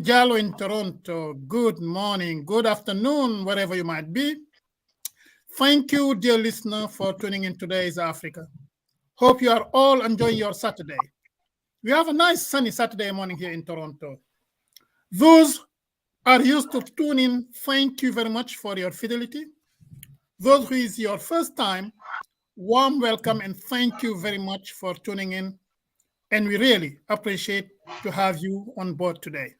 Jallo in Toronto. Good morning, good afternoon, wherever you might be. Thank you, dear listener, for tuning in today's Africa. Hope you are all enjoying your Saturday. We have a nice sunny Saturday morning here in Toronto. Those are used to tune in, thank you very much for your fidelity. Those who is your first time, warm welcome and thank you very much for tuning in. And we really appreciate to have you on board today.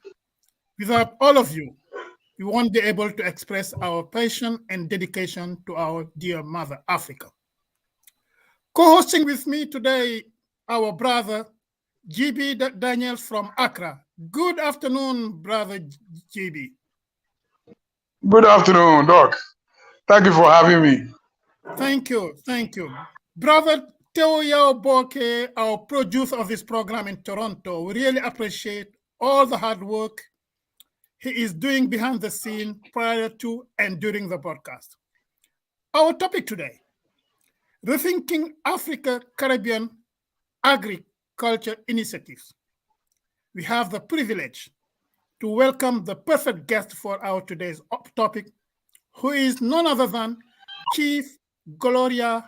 Without all of you, we won't be able to express our passion and dedication to our dear Mother Africa. Co-hosting with me today, our brother, GB Daniels from Accra. Good afternoon, brother GB. Good afternoon, Doc. Thank you for having me. Thank you. Brother Teo Yao Boke, our producer of this program in Toronto, we really appreciate all the hard work he is doing behind the scene prior to and during the broadcast. Our topic today, Rethinking Africa Caribbean Agriculture Initiatives. We have the privilege to welcome the perfect guest for our today's topic, who is none other than Chief Gloria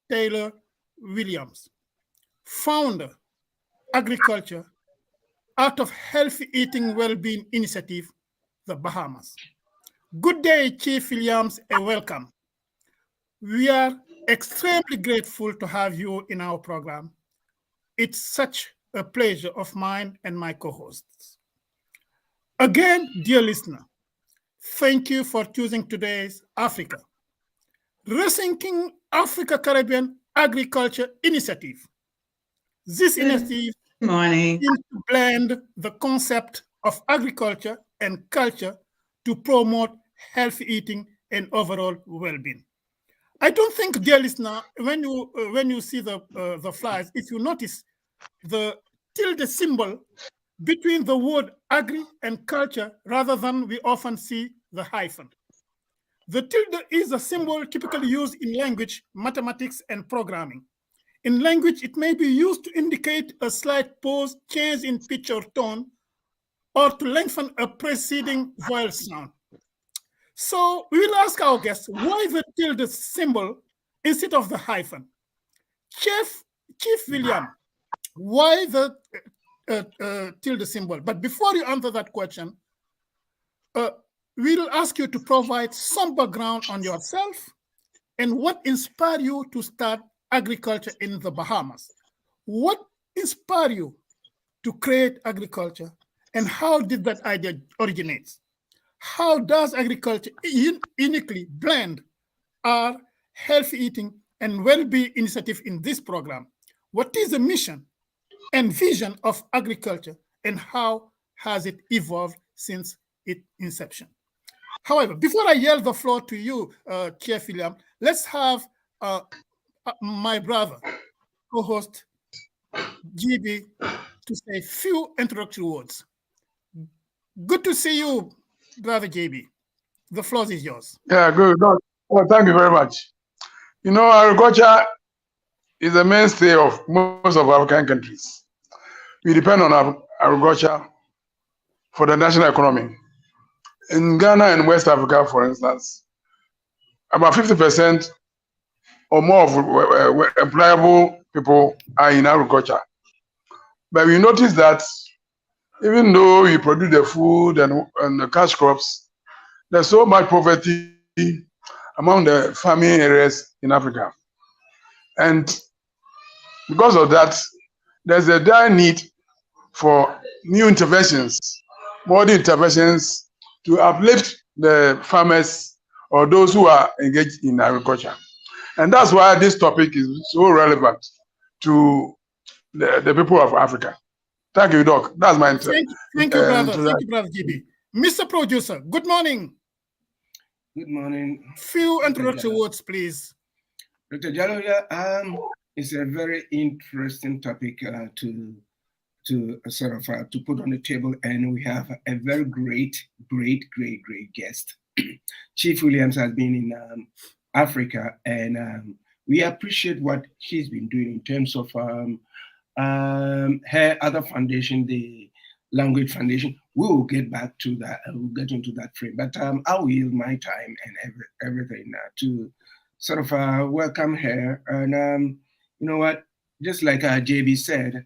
Taylor Williams, founder, agriculture, Art of Healthy Eating Wellbeing Initiative, the Bahamas. Good day, Chief Williams, and welcome. We are extremely grateful to have you in our program. It's such a pleasure of mine and my co-hosts. Again, dear listener, thank you for choosing today's Africa. Rethinking Africa Caribbean Agriculture Initiative. This initiative aims to blend the concept of agriculture and culture to promote healthy eating and overall well-being. I don't think, dear listener, when you see the flyers, if you notice the tilde symbol between the word agri and culture, rather than we often see the hyphen. The tilde is a symbol typically used in language, mathematics, and programming. In language, it may be used to indicate a slight pause, change in pitch or tone, or to lengthen a preceding vowel sound. So we will ask our guests, why the tilde symbol instead of the hyphen? Chief William, why the tilde symbol? But before you answer that question, we'll ask you to provide some background on yourself and what inspired you to start agriculture in the Bahamas. What inspired you to create agriculture, and how did that idea originate? How does agriculture uniquely blend our healthy eating and well-being initiative in this program? What is the mission and vision of agriculture, and how has it evolved since its inception? However, before I yield the floor to you, Chair William, let's have my brother, co-host GB, to say a few introductory words. Good to see you, brother JB. The floor is yours. Yeah, good. Well, thank you very much. You know, agriculture is the mainstay of most of African countries. We depend on agriculture for the national economy. In Ghana and West Africa, for instance, about 50% or more of employable people are in agriculture. But we notice that even though we produce the food and the cash crops, there's so much poverty among the farming areas in Africa. And because of that, there's a dire need for new interventions, modern interventions to uplift the farmers or those who are engaged in agriculture. And that's why this topic is so relevant to the people of Africa. Thank you, Doc. That's my Thank you, brother. Thank you, brother GB. Mr. Producer, good morning. Good morning. Few introductory words, please. Dr. Jallo, it's a very interesting topic to put on the table, and we have a very great guest. Chief Williams has been in Africa, and we appreciate what he's been doing in terms of her other foundation, the Language Foundation. We will get back to that. We'll get into that frame. But I'll yield my time and everything to sort of welcome her. And you know what? Just like JB said,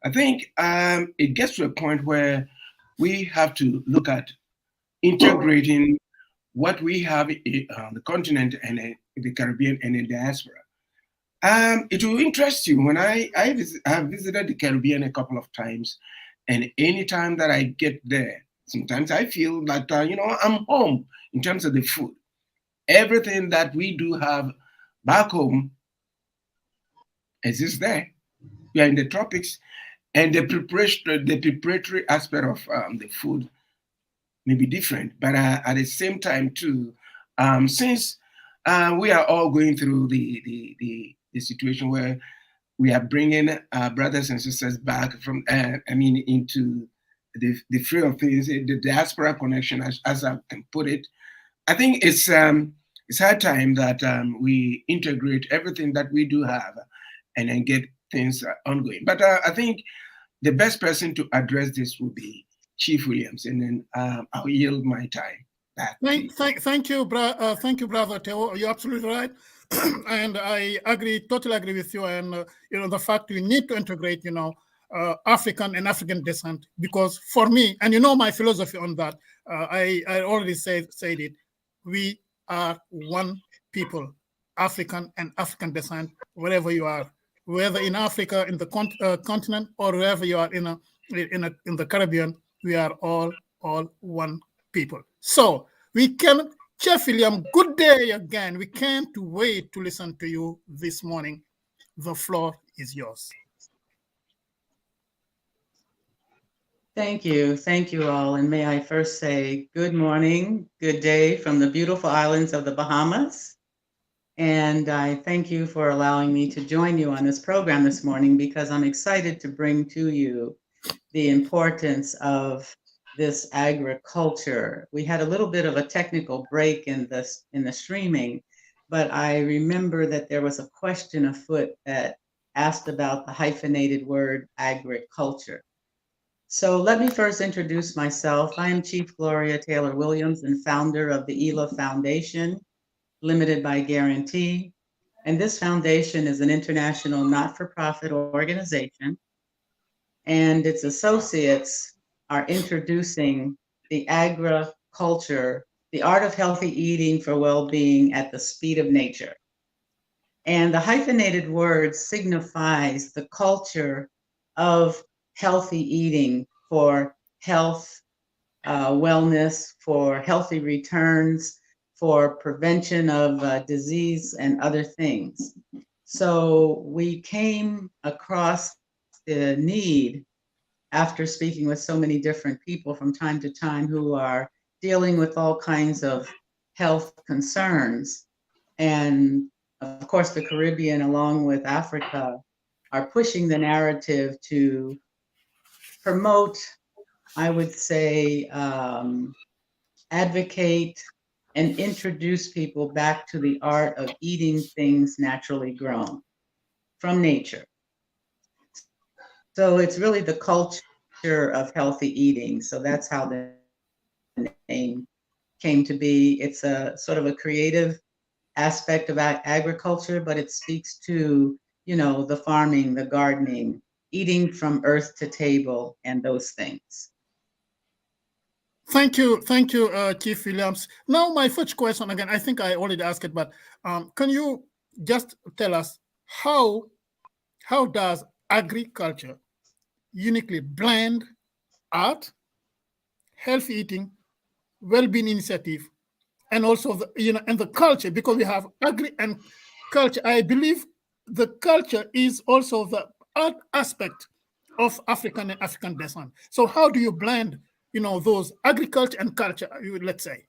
I think it gets to a point where we have to look at integrating what we have on the continent and the Caribbean and in diaspora. It will interest you when I have visited the Caribbean a couple of times, and anytime that I get there, sometimes I feel that I'm home in terms of the food. Everything that we do have back home exists there. We are in the tropics, and the preparatory aspect of the food may be different, but at the same time too, since we are all going through the situation where we are bringing brothers and sisters back from, into the free of things, the diaspora connection, as I can put it. I think it's high time that we integrate everything that we do have and then get things ongoing. But I think the best person to address this will be Chief Williams, and then I'll yield my time back. Thank you, Brother Teo. You're absolutely right. And I totally agree with you. And, the fact we need to integrate, African and African descent, because for me, and my philosophy on that, I already said it, we are one people, African and African descent, wherever you are, whether in Africa, in the continent, or wherever you are in the Caribbean, we are all one people. So we can, Chef William, good day again. We can't wait to listen to you this morning. The floor is yours. Thank you. Thank you all. And may I first say good morning, good day from the beautiful islands of the Bahamas. And I thank you for allowing me to join you on this program this morning, because I'm excited to bring to you the importance of this agriculture. We had a little bit of a technical break in the streaming, but I remember that there was a question afoot that asked about the hyphenated word agriculture. So let me first introduce myself. I am Chief Gloria Taylor Williams and founder of the ELA Foundation, Limited by Guarantee. And this foundation is an international not-for-profit organization, and its associates are introducing the agriculture, the art of healthy eating for well-being at the speed of nature. And the hyphenated word signifies the culture of healthy eating for health, wellness, for healthy returns, for prevention of disease and other things. So we came across the need, after speaking with so many different people from time to time who are dealing with all kinds of health concerns. And of course, the Caribbean, along with Africa, are pushing the narrative to promote, I would say, advocate and introduce people back to the art of eating things naturally grown from nature. So it's really the culture of healthy eating. So that's how the name came to be. It's a sort of a creative aspect of agriculture, but it speaks to, the farming, the gardening, eating from earth to table, and those things. Thank you, Chief Williams. Now, my first question, again, I think I already asked it, but can you just tell us how does agriculture uniquely blend art, healthy eating, well-being initiative, and also and the culture, because we have agri and culture. I believe the culture is also the art aspect of African and African descent. So how do you blend, those agriculture and culture, let's say?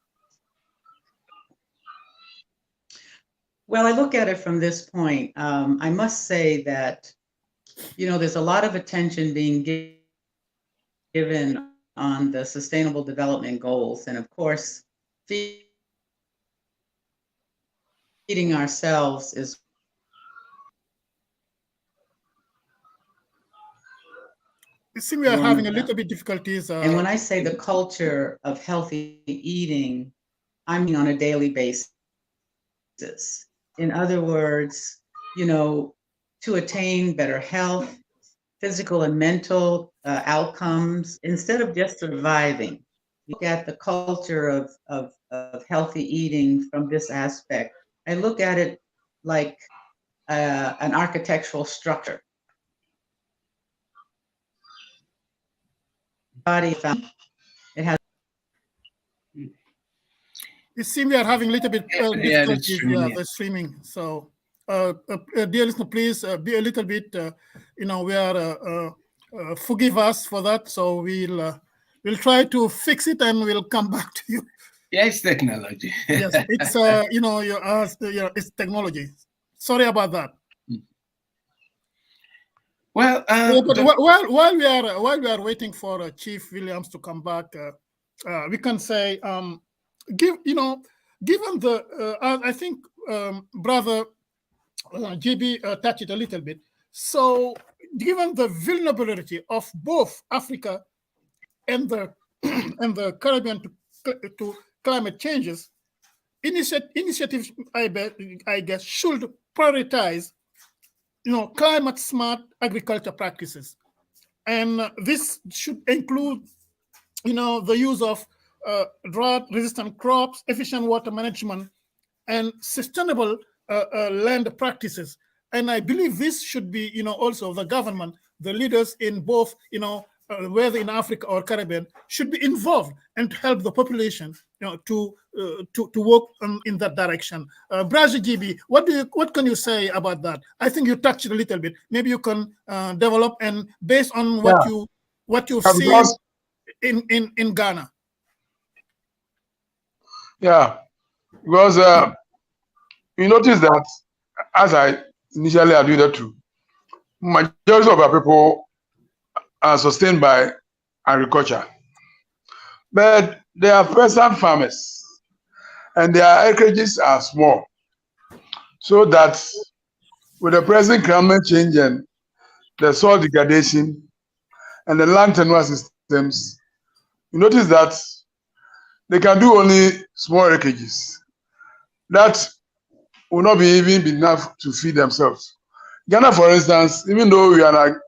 Well, I look at it from this point. I must say that, there's a lot of attention being given on the Sustainable Development Goals. And of course, feeding ourselves is It seems we are having a little bit difficulties. And when I say the culture of healthy eating, I mean on a daily basis. In other words, you know, to attain better health, physical and mental outcomes, instead of just surviving. Look at the culture of healthy eating from this aspect. I look at it like an architectural structure. Body, it has. It seems we are having a little bit difficulties. The streaming. So, dear listener, please be a little bit. You know, we are forgive us for that. So we'll try to fix it and we'll come back to you. Yeah, it's technology. Yes, it's you know, it's technology. Sorry about that. Well, while we are waiting for Chief Williams to come back, we can say, given the, I think Brother GB touched it a little bit. So, given the vulnerability of both Africa and the and the Caribbean to climate changes, initiatives I guess should prioritize, you know, climate smart agriculture practices, and this should include, you know, the use of drought resistant crops, efficient water management, and sustainable land practices. And I believe this should be, you know, also the government, the leaders in both, you know, whether in Africa or Caribbean, should be involved and help the population, you know, to work in that direction. Brazil GB, what can you say about that? I think you touched it a little bit. Maybe you can develop, and based on what you've seen in Ghana. Yeah, because you notice that, as I initially alluded to, majority of our people are sustained by agriculture, but they are peasant farmers, and their acreages are small. So that with the present climate change and the soil degradation and the land tenure systems, you notice that they can do only small acreages. That will not be even enough to feed themselves. Ghana, for instance, even though we are an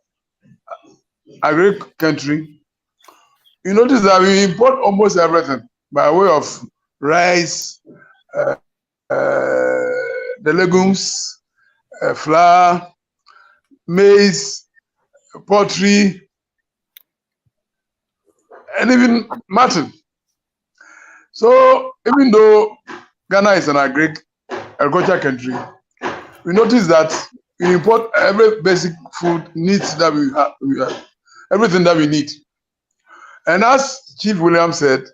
agri country, you notice that we import almost everything by way of rice, the legumes, flour, maize, poultry, and even mutton. So even though Ghana is an agriculture country, we notice that we import every basic food needs that we have, everything that we need. And as Chief Williams said,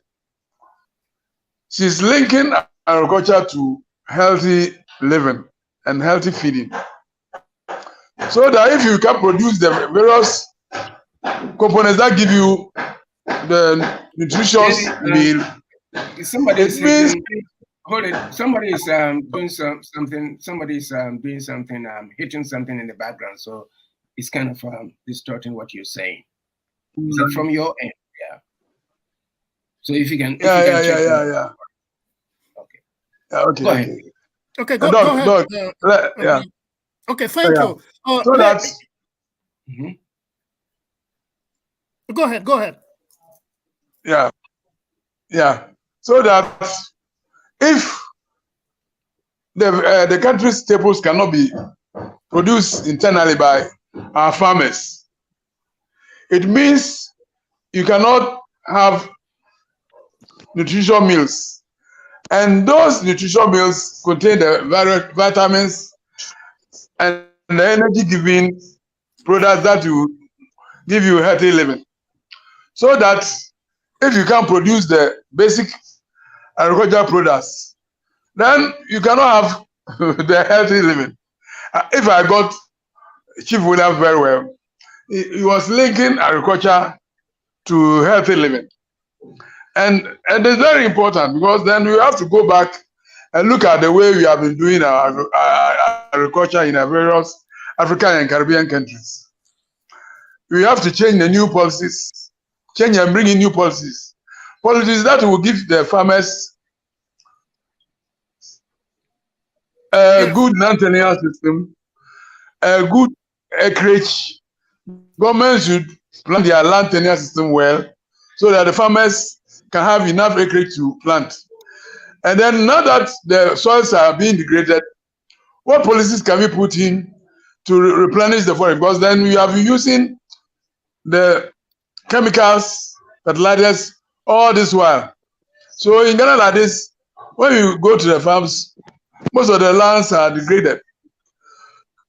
she's linking agriculture to healthy living and healthy feeding. So that if you can produce the various components that give you the nutritious meal, somebody is hold it. Somebody is doing something. Somebody is doing something. Hitting something in the background, so it's kind of distorting what you're saying. Is that from your end? Yeah. So if you can. Yeah. Okay. Okay. Go ahead. Okay. Go ahead. Yeah. Okay. Thank you. So that's. Go ahead. Yeah. So that if the country's staples cannot be produced internally by our farmers, it means you cannot have nutritional meals, and those nutritional meals contain the various vitamins and the energy-giving products that will give you healthy living. So that if you can produce the basic agricultural products, then you cannot have the healthy living. If I got Chief Williams very well, he was linking agriculture to healthy living. And it's very important, because then we have to go back and look at the way we have been doing our agriculture in our various African and Caribbean countries. we have to change the new policies, change and bring in new policies. Policies that will give the farmers a good non-tenure system, a good acreage. Government should plan their land tenure system well so that the farmers can have enough acreage to plant. And then now that the soils are being degraded, what policies can we put in to replenish the forest? Because then we have been using the chemicals, fertilizers, all this while. So in Ghana like this, when you go to the farms, most of the lands are degraded.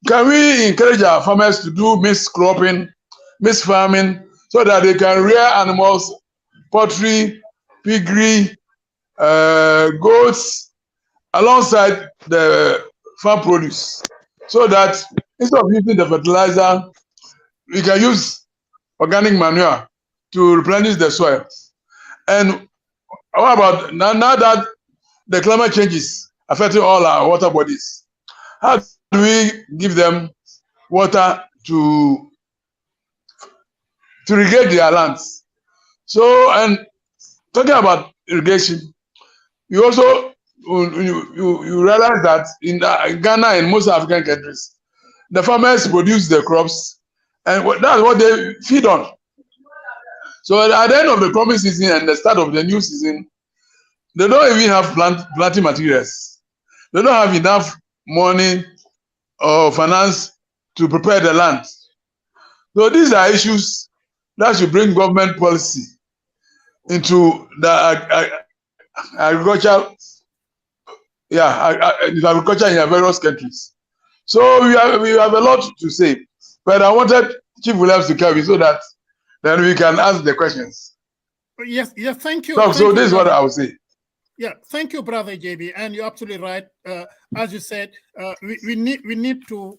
Can we encourage our farmers to do mixed cropping, mixed farming, so that they can rear animals, poultry, piggery, goats, alongside the farm produce, so that instead of using the fertilizer, we can use organic manure to replenish the soil. And what about now that the climate change is affecting all our water bodies? How do we give them water to irrigate their lands? So, and talking about irrigation, you also you realize that in Ghana and most African countries, the farmers produce the crops, and that's what they feed on. So at the end of the cropping season and the start of the new season, they don't even have planting materials. They don't have enough money or finance to prepare the land. So these are issues that should bring government policy into the agriculture, agriculture in various countries. So we have a lot to say, but I wanted Chief Williams to come in so that then we can ask the questions. Yes, thank you. So this is what I would say. Yeah, thank you, Brother JB, and you're absolutely right. As you said, we need to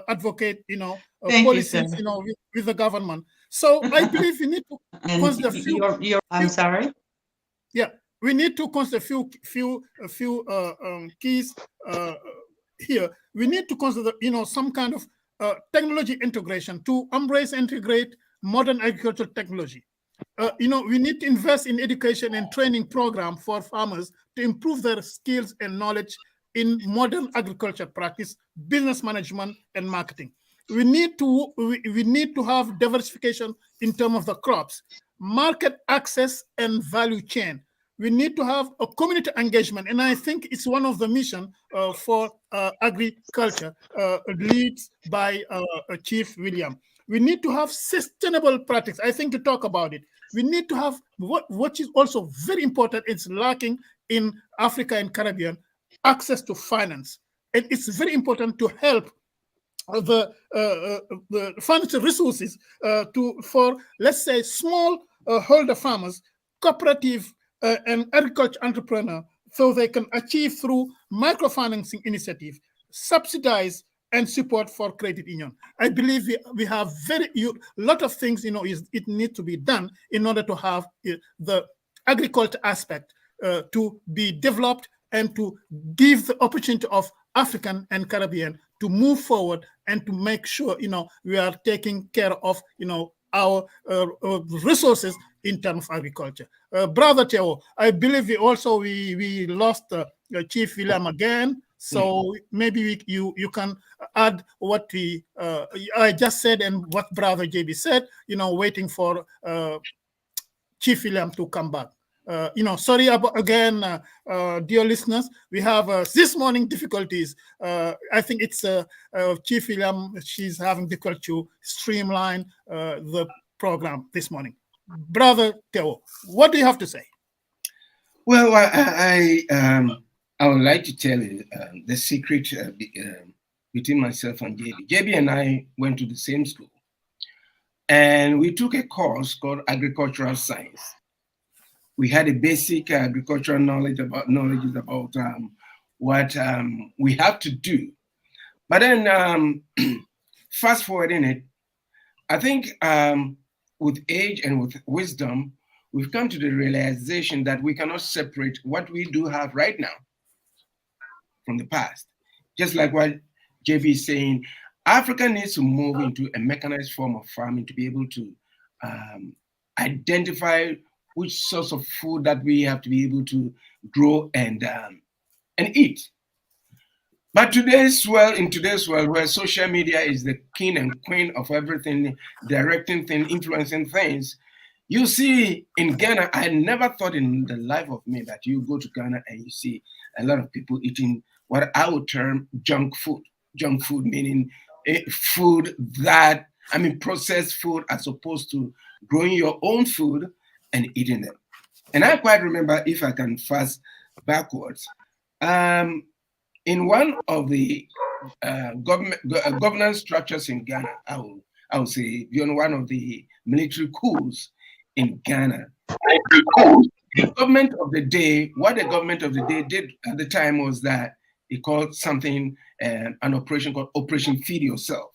advocate, policies, with the government. So I believe we need to consider I'm sorry. Yeah, we need to consider a few keys here. We need to consider, some kind of technology integration to embrace, integrate modern agricultural technology. We need to invest in education and training program for farmers to improve their skills and knowledge in modern agriculture practice, business management, and marketing. We need to have diversification in terms of the crops, market access, and value chain. We need to have a community engagement, and I think it's one of the mission for agriculture, leads by Chief William. We need to have sustainable practice. I think to talk about it, we need to have what is also very important. It's lacking in Africa and Caribbean, access to finance, and it's very important to help the financial resources for let's say small holder farmers, cooperative and agriculture entrepreneur, so they can achieve through microfinancing initiative, subsidize and support for credit union. I believe we have a lot of things, it needs to be done in order to have the agriculture aspect to be developed and to give the opportunity of African and Caribbean to move forward and to make sure, we are taking care of, our resources in terms of agriculture. Brother Teo, I believe we lost Chief William again. So maybe you can add what I just said and what Brother JB said, waiting for Chief William to come back. Sorry about again, dear listeners, we have this morning difficulties. I think it's Chief William, she's having difficulty to streamline the program this morning. Brother Teo, what do you have to say? Well, I would like to tell you the secret between myself and JB. JB and I went to the same school, and we took a course called agricultural science. We had a basic agricultural knowledge about what we have to do. But then fast forwarding it, I think with age and with wisdom, we've come to the realization that we cannot separate what we do have right now from the past. Just like what JB is saying, Africa needs to move into a mechanized form of farming to be able to identify which source of food that we have to be able to grow and eat. But in today's world where social media is the king and queen of everything, directing things, influencing things, you see in Ghana, I never thought in the life of me that you go to Ghana and you see a lot of people eating what I would term junk food. Junk food meaning food that, processed food as opposed to growing your own food and eating them. And I quite remember, if I can fast backwards, in one of the governance structures in Ghana, I would say, one of the military coups in Ghana, the government of the day, what the government of the day did at the time was that it called something, an operation called Operation Feed Yourself.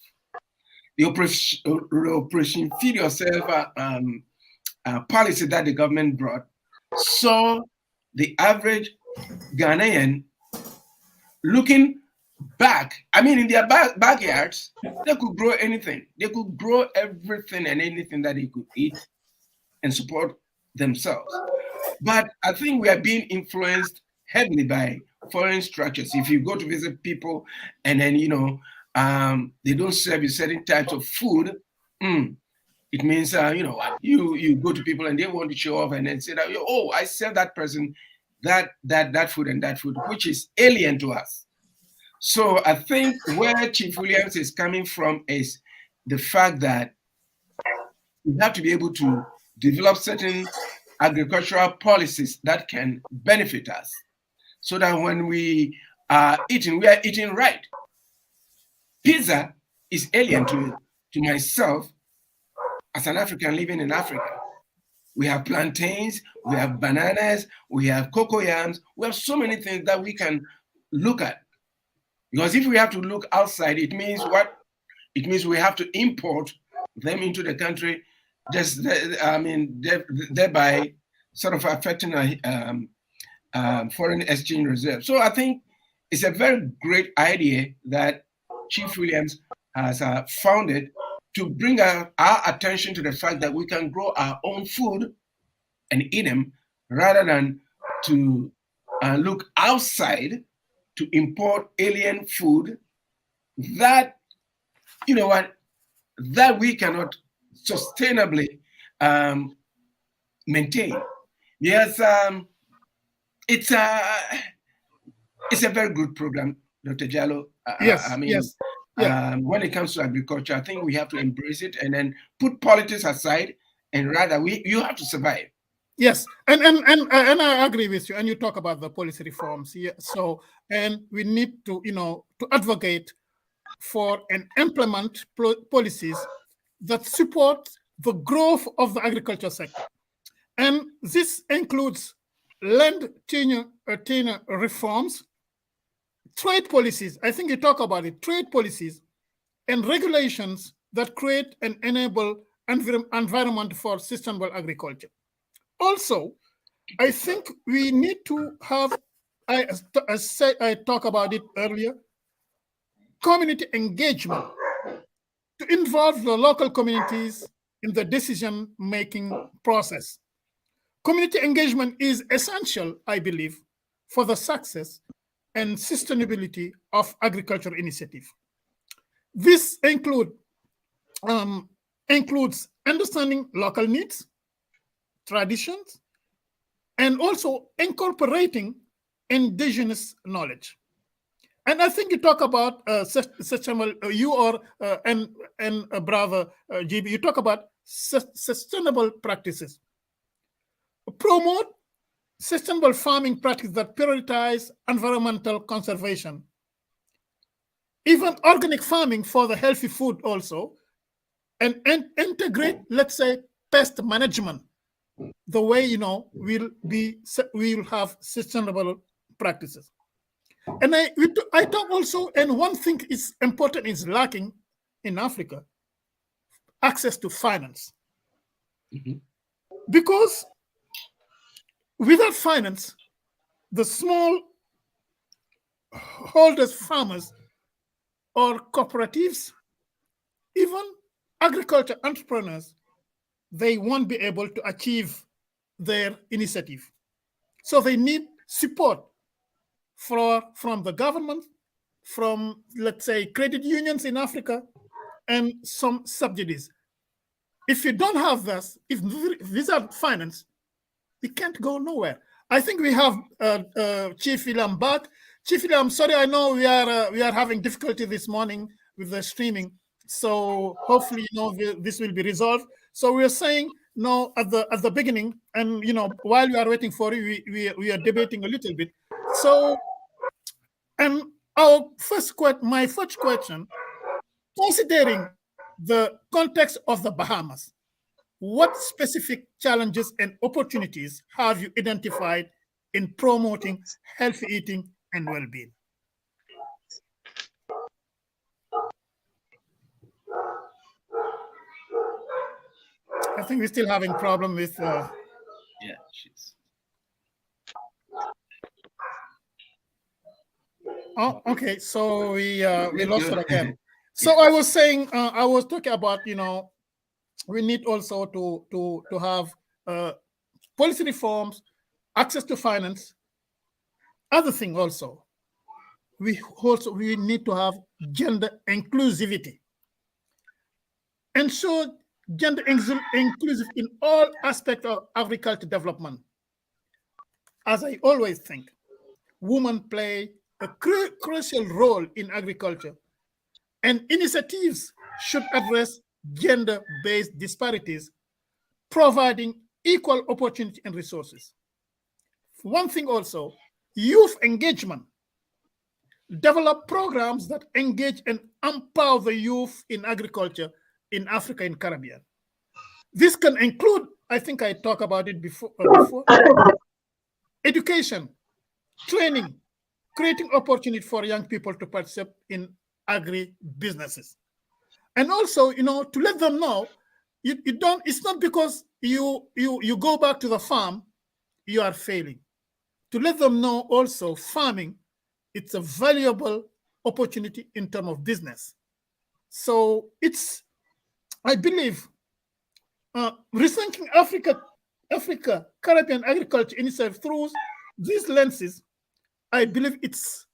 The Operation Feed Yourself policy that the government brought saw the average Ghanaian looking back. In their backyards, they could grow anything. They could grow everything and anything that they could eat and support themselves. But I think we are being influenced heavily by foreign structures. If you go to visit people and then, they don't serve you certain types of food, it means, you go to people and they want to show off and then say that, oh, I serve that person that food and that food, which is alien to us. So I think where Chief Williams is coming from is the fact that we have to be able to develop certain agricultural policies that can benefit us so that when we are eating right. Pizza is alien to myself as an African living in Africa. We have plantains, we have bananas, we have cocoyams, we have so many things that we can look at. Because if we have to look outside, it means what? It means we have to import them into the country, thereby sort of affecting our foreign exchange reserve. So I think it's a very great idea that Chief Williams has founded to bring our attention to the fact that we can grow our own food and eat them rather than to look outside to import alien food that, that we cannot sustainably maintain. Yes, it's a very good program, Dr. Jallo. Yes. When it comes to agriculture, I think we have to embrace it and then put politics aside, and rather you have to survive. Yes, and I agree with you. And you talk about the policy reforms. Yeah. So, and we need to to advocate for and implement policies that support the growth of the agriculture sector, and this includes land tenure reforms, trade policies. I think you talk about it. Trade policies and regulations that create and enable environment for sustainable agriculture. Also, I think we need to have, I talked about it earlier, community engagement to involve the local communities in the decision-making process. Community engagement is essential, I believe, for the success and sustainability of agriculture initiative. This includes understanding local needs, traditions, and also incorporating indigenous knowledge. And I think you talk about sustainable. Brother GB, you talk about sustainable practices. Promote sustainable farming practices that prioritize environmental conservation. Even organic farming for the healthy food also, and integrate, let's say, pest management. The way we'll have sustainable practices. And I talk also, and one thing is important is lacking in Africa, access to finance. Mm-hmm. Because without finance, the small holders, farmers, or cooperatives even agriculture entrepreneurs, they won't be able to achieve their initiative. So they need support from the government, from, let's say, credit unions in Africa, and some subsidies. If you don't have this, if these are finance, we can't go nowhere. I think we have Chief William back. Chief William, sorry, I know we are having difficulty this morning with the streaming. So hopefully, this will be resolved. So we are saying no at the beginning, and while we are waiting for you, we are debating a little bit. So, and my first question, considering the context of the Bahamas, what specific challenges and opportunities have you identified in promoting healthy eating and well-being? I think we're still having problem with. Yeah. Oh, okay. So we lost it again. So I was saying, I was talking about, we need also to have policy reforms, access to finance. Other thing also, we need to have gender inclusivity. Ensure gender inclusive in all aspects of agriculture development. As I always think, women play a crucial role in agriculture, and initiatives should address gender-based disparities, providing equal opportunity and resources. One thing also, youth engagement. Develop programs that engage and empower the youth in agriculture in Africa and Caribbean. This can include, I think I talked about it before, education, training, creating opportunity for young people to participate in agri-businesses. And also, to let them know, it's not because you go back to the farm, you are failing. To let them know also, farming, it's a valuable opportunity in terms of business. So I believe, rethinking Africa, Caribbean agriculture initiative through these lenses, I believe it's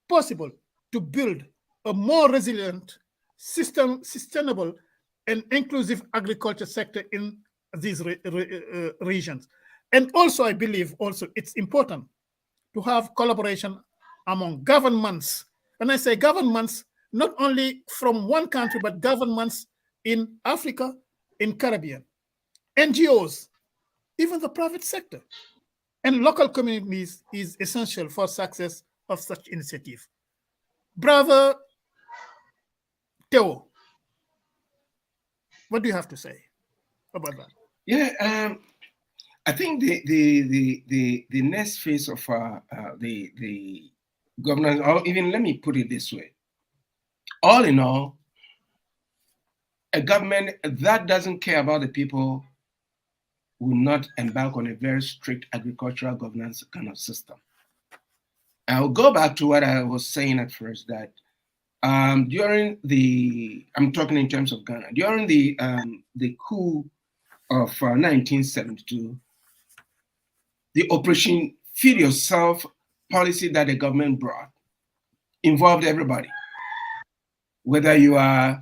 possible to build a more resilient, sustainable, and inclusive agriculture sector in these regions. And also, I believe it's important to have collaboration among governments. And I say governments, not only from one country, but governments in Africa, in Caribbean, NGOs, even the private sector, and local communities is essential for success of such initiative. Brother Theo, what do you have to say about that? Yeah, I think the next phase of the governance, or even let me put it this way: all in all, a government that doesn't care about the people will not embark on a very strict agricultural governance kind of system. I'll go back to what I was saying at first, that during I'm talking in terms of Ghana, during the coup of 1972, the Operation Feed Yourself policy that the government brought involved everybody, whether you are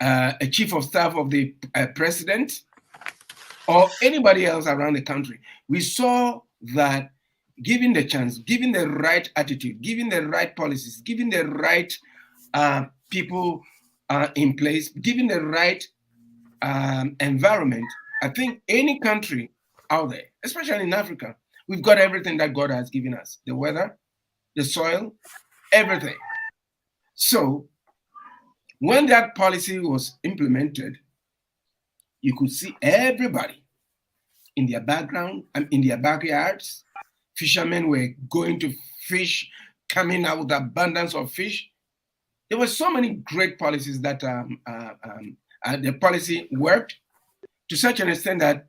a chief of staff of the president or anybody else around the country. We saw that given the chance, given the right attitude, given the right policies, given the right people in place, given the right environment, I think any country out there, especially in Africa, we've got everything that God has given us: the weather, the soil, everything. So when that policy was implemented, you could see everybody in their background and in their backyards. Fishermen were going to fish, coming out with abundance of fish. There were so many great policies that the policy worked to such an extent that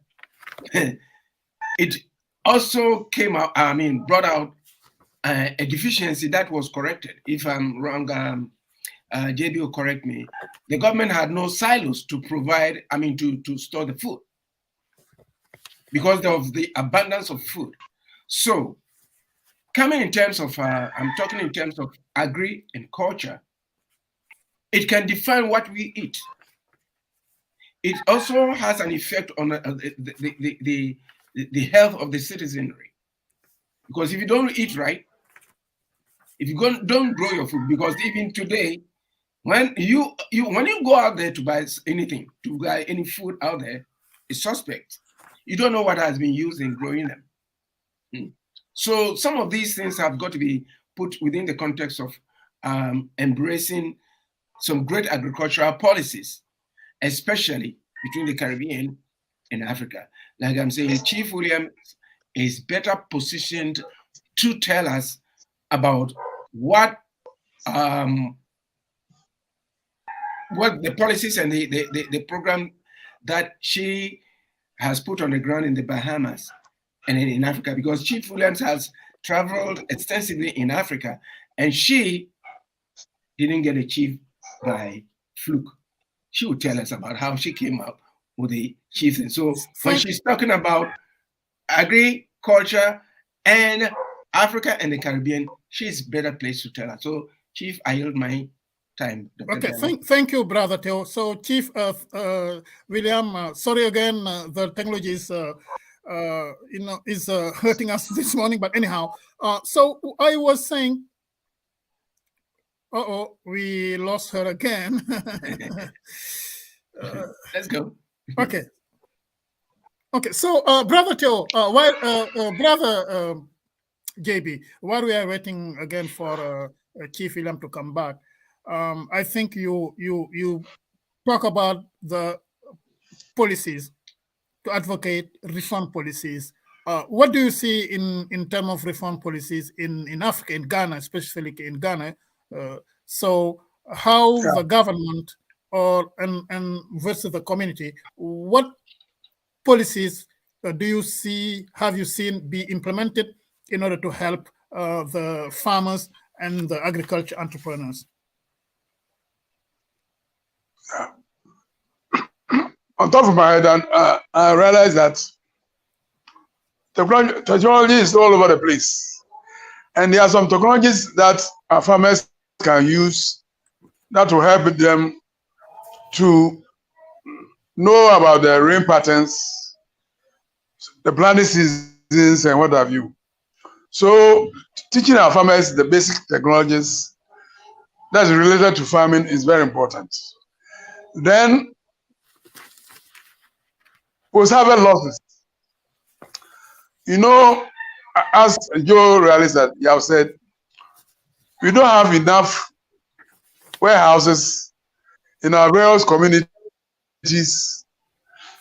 it also came out, brought out a deficiency that was corrected. If I'm wrong, JB will correct me, the government had no silos to provide, to store the food because of the abundance of food. So coming in terms of, I'm talking in terms of agri and culture, it can define what we eat. It also has an effect on the health of the citizenry. Because if you don't eat right, if you don't grow your food, because even today, when you go out there to buy anything, to buy any food out there, it's suspect. You don't know what has been used in growing them. So some of these things have got to be put within the context of embracing some great agricultural policies, especially between the Caribbean and Africa. Like I'm saying, Chief William is better positioned to tell us about what the policies and the program that she has put on the ground in the Bahamas and in Africa, because Chief Williams has traveled extensively in Africa, and she didn't get a chief by fluke. She will tell us about how she came up with the chiefs. And so when she's talking about agriculture and Africa and the Caribbean, she's better placed to tell us. So, Chief, I yield my time. Dr. Okay, thank you, Brother Theo. So, Chief William, sorry again, the technology is hurting us this morning. But anyhow, so I was saying, we lost her again. Let's go. Okay. So, Brother Theo, Brother JB, while we are waiting again for Chief William to come back, I think you talk about the policies to advocate reform policies. What do you see in terms of reform policies in Africa, in Ghana, especially in Ghana? So how the government and versus the community, what policies have you seen be implemented in order to help the farmers and the agriculture entrepreneurs? On top of my head, I realize that technology is all over the place. And there are some technologies that our farmers can use that will help them to know about the rain patterns, the planting seasons, and what have you. So teaching our farmers the basic technologies that's related to farming is very important. Then post-harvest losses. You know, as Joe realized that you have said, we don't have enough warehouses in our various communities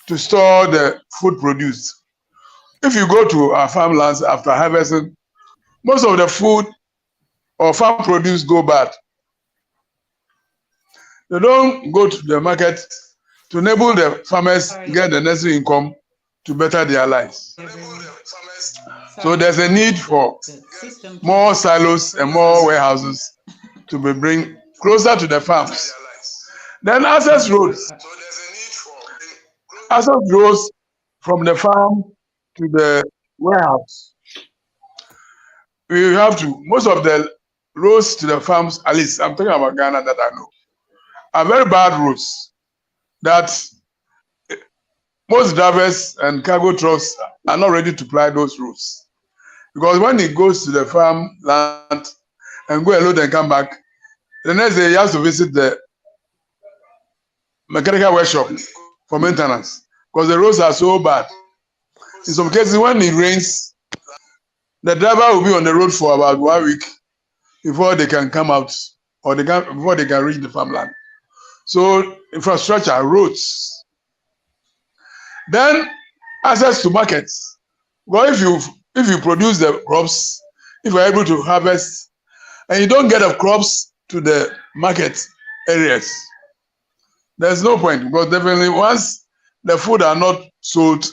to store the food produced. If you go to our farmlands after harvesting, most of the food or farm produce go bad. They don't go to the market to enable the farmers get the necessary income to better their lives. So there's a need for more silos and more warehouses to be bring closer to the farms. Then access roads. Access roads from the farm to the warehouse. We have to, most of the roads to the farms, at least I'm talking about Ghana that I know, are very bad roads that most drivers and cargo trucks are not ready to ply those roads. Because when it goes to the farm land and go and load and come back, the next day he has to visit the mechanical workshop for maintenance because the roads are so bad. In some cases, when it rains, the driver will be on the road for about 1 week before they can come out or before they can reach the farmland. So infrastructure, roads. Then access to markets. Well, if you produce the crops, if you're able to harvest, and you don't get the crops to the market areas, there's no point, because definitely once the food are not sold,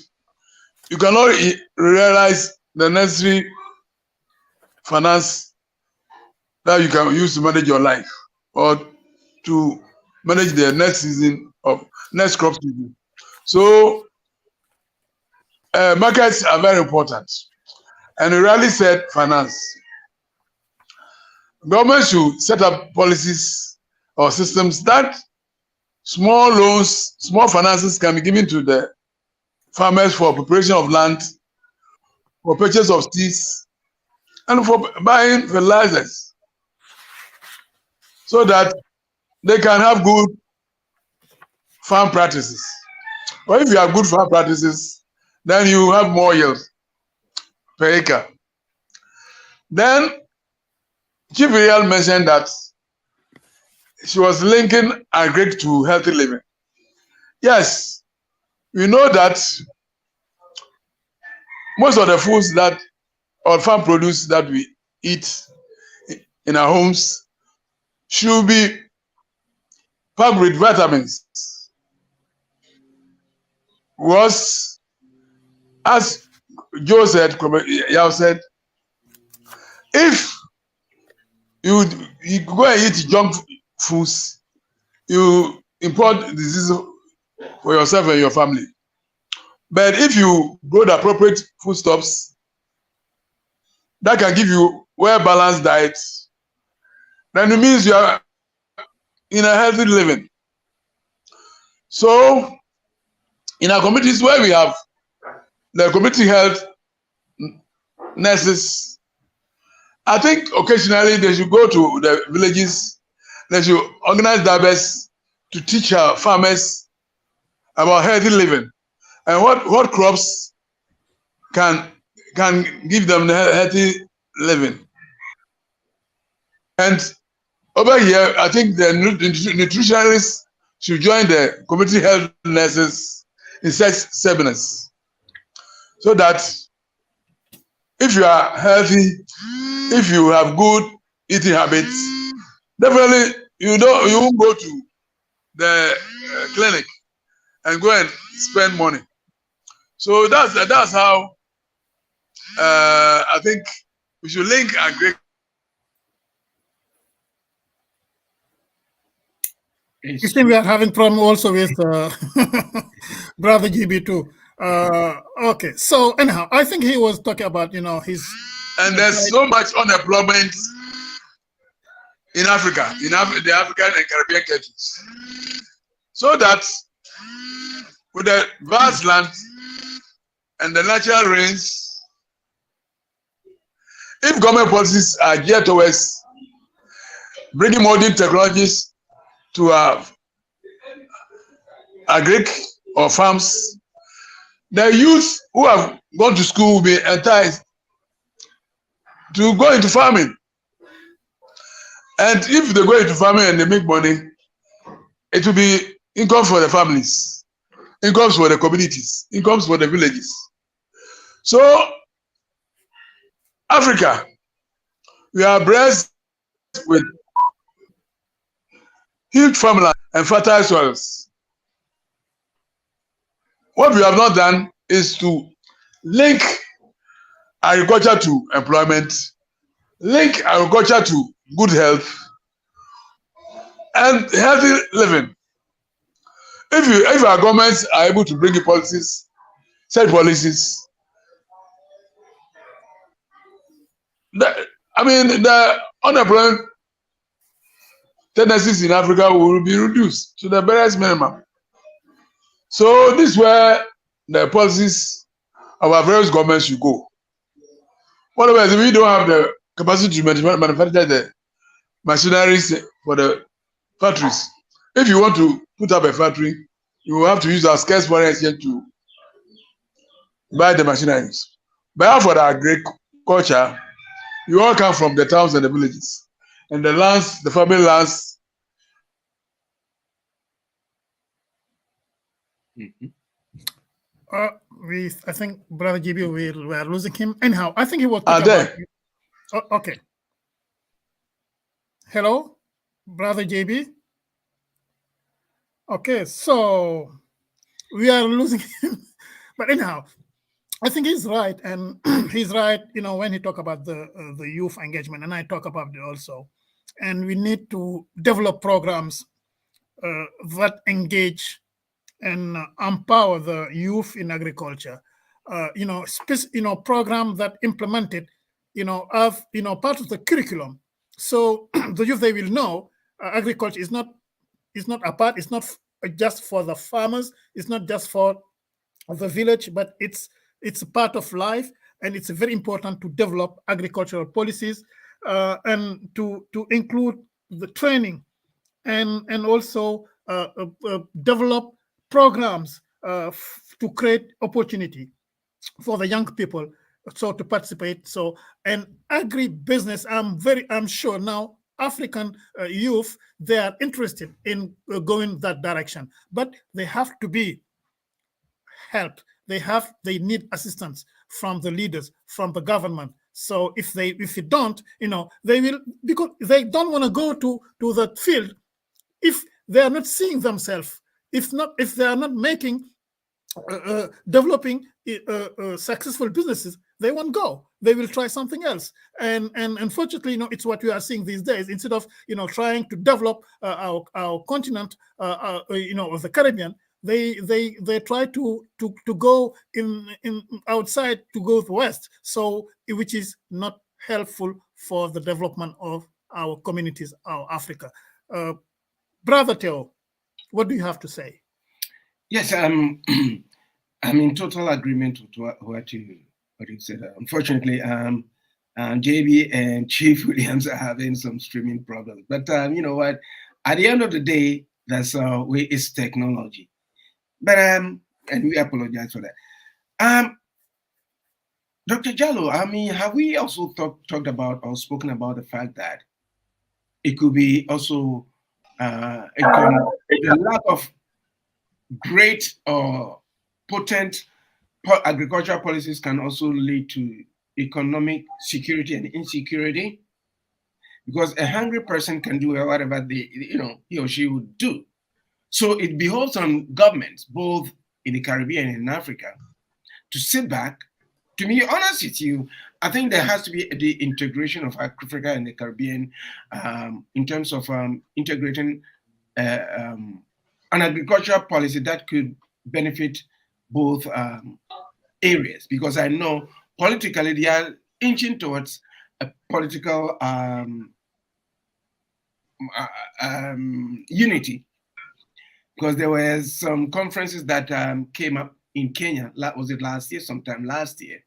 you cannot realize the necessary finance that you can use to manage your life or to manage the next season of next crop season. So markets are very important, and we rarely said finance. Government should set up policies or systems that small loans, small finances can be given to the farmers for preparation of land, for purchase of seeds, and for buying fertilizers, so that they can have good farm practices. Or if you have good farm practices, then you have more yield per acre. Then Chief Real mentioned that she was linking agric to healthy living. Yes, we know that most of the foods that or farm produce that we eat in our homes should be packed with vitamins. Was, as Joe said, Yao said, if you go and eat junk foods, you import disease for yourself and your family. But if you grow the appropriate foodstuffs that can give you well-balanced diet, then it means you are in a healthy living. So in our communities where we have the community health nurses, I think occasionally they should go to the villages, they should organize diabets to teach our farmers about healthy living and what crops can give them healthy living. And over here, I think the nutritionists should join the community health nurses in such seminars, so that if you are healthy, if you have good eating habits, definitely you won't go to the clinic and go and spend money. So that's how I think we should link agric. You think we are having problem also with Brother GB too. Okay, so anyhow, I think he was talking about his. And there's so much unemployment in Africa, the African and Caribbean countries, so that with the vast land and the natural rains, if government policies are geared towards bringing modern technologies to agric or farms, the youth who have gone to school will be enticed to go into farming. And if they go into farming and they make money, it will be income for the families, incomes for the communities, incomes for the villages. So Africa, we are blessed with huge farmland and fertile soils. What we have not done is to link agriculture to employment, link agriculture to good health and healthy living. If our governments are able to bring in policies, set policies, the unemployment tendencies in Africa will be reduced to the barest minimum. So this is where the policies of our various governments should go. Otherwise, if we don't have the capacity to manufacture the machineries for the factories, if you want to put up a factory, you will have to use our scarce foreign exchange to buy the machineries. But for the agriculture, you all come from the towns and the villages, and the lands, the family lands. I think Brother GB, we are losing him. Anyhow, I think he was Are there? Okay. Hello, Brother JB. Okay, so we are losing him. But anyhow, I think he's right, and he's right. When he talk about the youth engagement, and I talk about it also, and we need to develop programs that engage and empower the youth in agriculture. Program that implemented, of part of the curriculum, so the youth, they will know agriculture is not apart. It's not just for the farmers. It's not just for the village, but it's a part of life, and it's very important to develop agricultural policies and to include the training and also develop programs to create opportunity for the young people so to participate. So, and agribusiness, I'm sure now African youth, they are interested in going that direction, but they have to be helped. They need assistance from the leaders, from the government. So if you don't, they will, because they don't want to go to the field if they are not seeing themselves, if they are not making developing successful businesses, they won't go. They will try something else. And unfortunately, it's what we are seeing these days. Instead of trying to develop our continent, of the Caribbean, they try to go in outside, to go west. So which is not helpful for the development of our communities, our Africa. Brother Theo, what do you have to say? Yes, I'm in total agreement with what you said. Unfortunately, JB and Chief Williams are having some streaming problems. But you know what? At the end of the day, that's way is technology. But and we apologize for that. Dr. Jallo, have we also talked about or spoken about the fact that it could be also the lack of great or potent agricultural policies can also lead to economic security and insecurity, because a hungry person can do whatever he or she would do. So it behoves on governments, both in the Caribbean and in Africa, to sit back. To be honest with you, I think there has to be the integration of Africa and the Caribbean in terms of integrating an agricultural policy that could benefit both areas, because I know politically they are inching towards a political unity, because there were some conferences that came up in Kenya, was it sometime last year,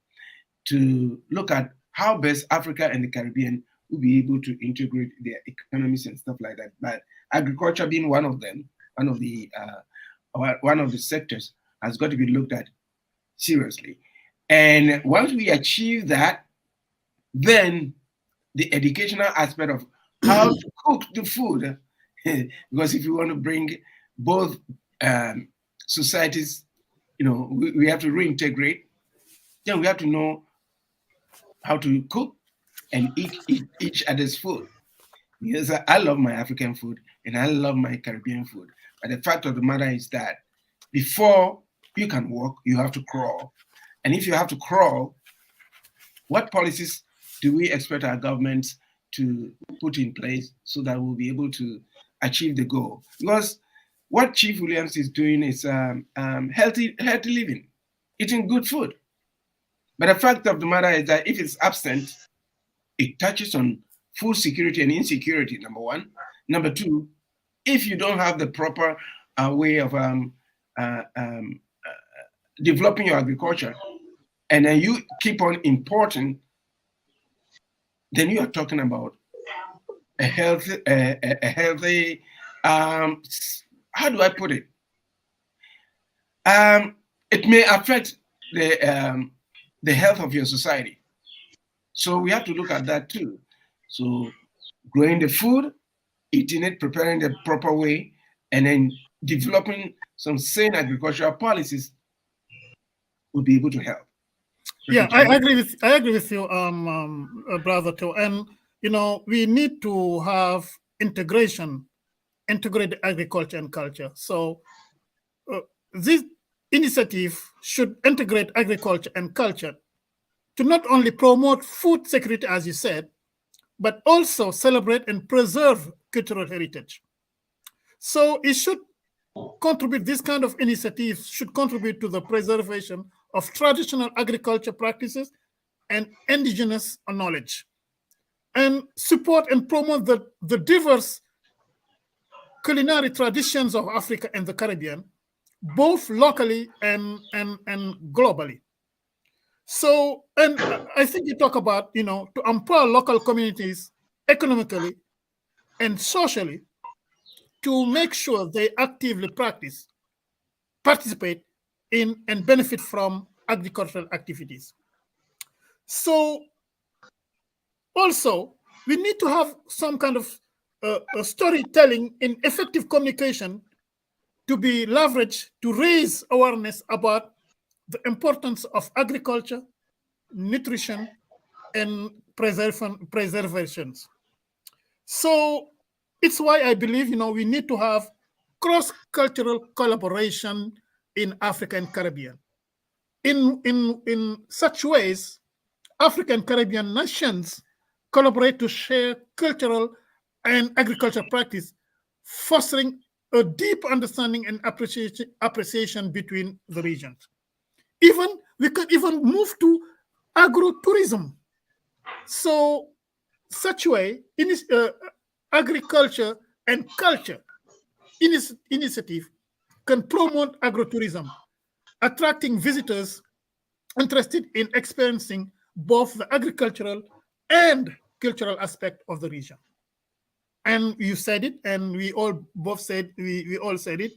to look at how best Africa and the Caribbean will be able to integrate their economies and stuff like that. But agriculture being one of them, one of the sectors, has got to be looked at seriously. And once we achieve that, then the educational aspect of how to cook the food, because if you want to bring both societies, we have to reintegrate, then we have to know how to cook and eat each other's food. Because I love my African food and I love my Caribbean food. But the fact of the matter is that before you can walk, you have to crawl. And if you have to crawl, what policies do we expect our governments to put in place so that we'll be able to achieve the goal? Because what Chief Williams is doing is healthy living, eating good food. But the fact of the matter is that if it's absent, it touches on food security and insecurity, number one. Number two, if you don't have the proper way of developing your agriculture, and then you keep on importing, then you are talking about a healthy, how do I put it? It may affect the health of your society. So we have to look at that too. So growing the food, eating it, preparing the proper way, and then developing some sane agricultural policies will be able to help. Yeah, I agree with you, brother too. And we need to have integrated agriculture and culture. So this initiative should integrate agriculture and culture to not only promote food security, as you said, but also celebrate and preserve cultural heritage. So it should contribute, this kind of initiatives should contribute to the preservation of traditional agriculture practices and indigenous knowledge, and support and promote the diverse culinary traditions of Africa and the Caribbean, both locally and globally. So, and I think you talk about, you know, to empower local communities economically and socially, to make sure they actively participate in, and benefit from agricultural activities. So also, we need to have some kind of storytelling and effective communication to be leveraged to raise awareness about the importance of agriculture, nutrition, and preservations. So it's why I believe, you know, we need to have cross-cultural collaboration in Africa and Caribbean. In such ways, African Caribbean nations collaborate to share cultural and agricultural practice, fostering a deep understanding and appreciation between the regions. Even we could even move to agrotourism. So such way, agriculture and culture initiative can promote agrotourism, attracting visitors interested in experiencing both the agricultural and cultural aspect of the region. And you said it, and we all both said, we all said it,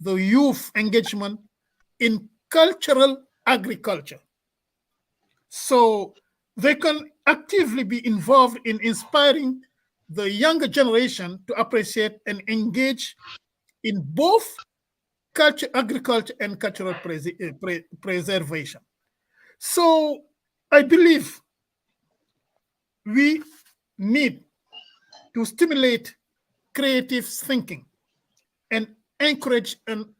the youth engagement in cultural agriculture. So they can actively be involved in inspiring the younger generation to appreciate and engage in both culture, agriculture, and cultural preservation. So I believe we need to stimulate creative thinking and encourage an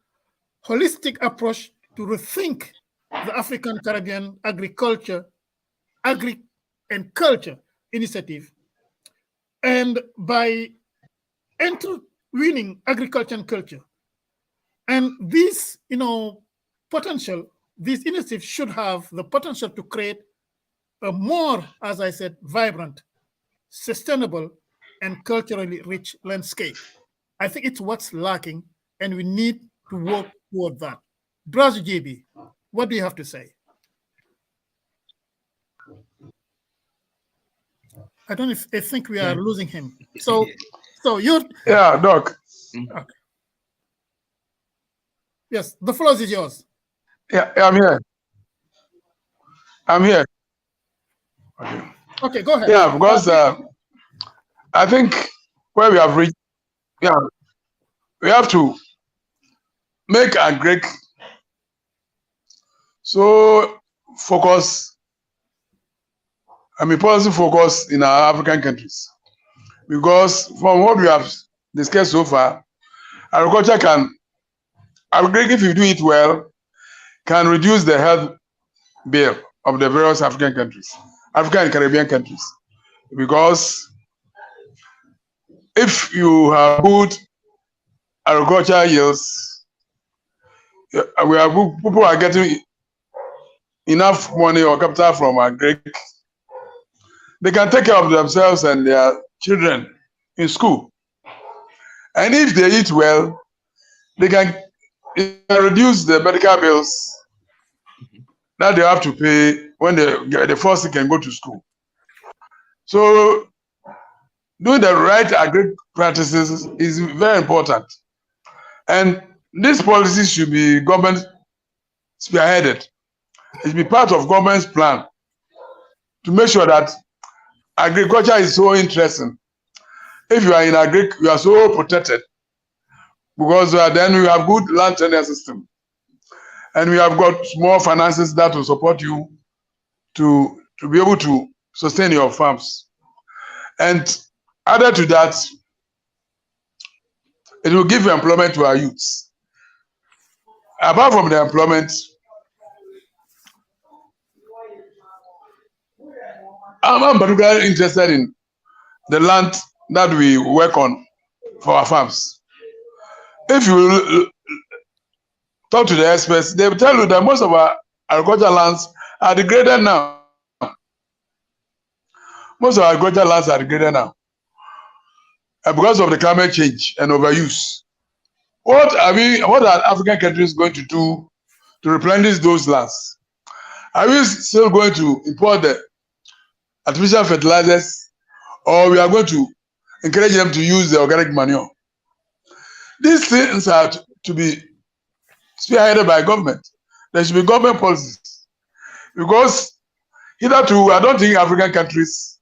holistic approach to rethink the African Caribbean agriculture, and culture initiative. And by interweaving agriculture and culture, and these, you know, potential, these initiatives should have the potential to create a more, as I said, vibrant, sustainable, and culturally rich landscape. I think it's what's lacking, and we need to work toward that. Braz JB, what do you have to say? I don't know if I think we are losing him. So you're Doc. okay. Yes, the floor is yours. Yeah, I'm here. I'm here. Okay. Okay, go ahead. Yeah, because I think where we have reached, we have to make a great so focus. Policy focus in our African countries, because from what we have discussed so far, agriculture can, if you do it well, can reduce the health bill of the various African countries, African and Caribbean countries. Because if you have good agricultural yields, people are getting enough money or capital from agri. They can take care of themselves and their children in school. And if they eat well, they can reduce the medical bills that they have to pay when they first can go to school. So doing the right agri practices is very important. And these policies should be government spearheaded. It should be part of government's plan to make sure that agriculture is so interesting. If you are in agri, you are so protected, because then we have good land tenure system, and we have got more finances that will support you to be able to sustain your farms. And added to that, it will give employment to our youths. Apart from the employment, I'm particularly interested in the land that we work on for our farms. if you talk to the experts, they will tell you that most of our agricultural lands are degraded now. Most of our agricultural lands are degraded now because of the climate change and overuse. What are African countries going to do to replenish those lands? Are we still going to import the artificial fertilizers, or we are going to encourage them to use the organic manure? These things are to be spearheaded by government. There should be government policies, because hitherto I don't think African countries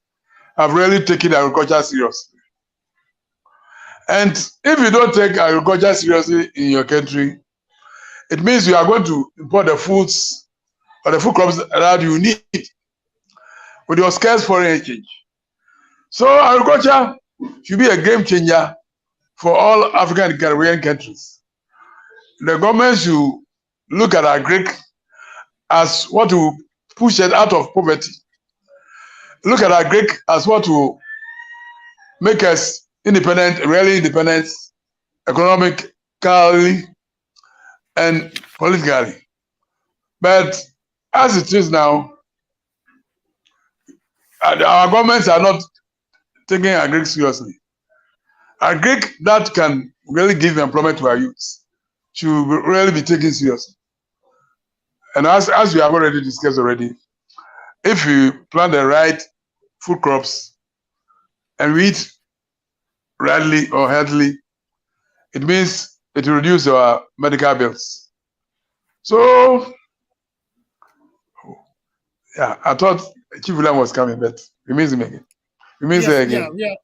have really taken agriculture seriously. And if you don't take agriculture seriously in your country, it means you are going to import the foods or the food crops that you need with your scarce foreign exchange. So agriculture should be a game changer for all African and Caribbean countries. The government should look at agric as what will push it out of poverty. Look at agric as what will make us independent, really independent, economically and politically. But as it is now, our governments are not taking agric seriously. Agric that can really give employment to our youths should really be taken seriously. And as we have already discussed already, if you plant the right food crops and we eat rightly or healthily, it means it will reduce our medical bills. So, yeah, I thought Chief William was coming, but we miss him again. We miss her again. Yeah.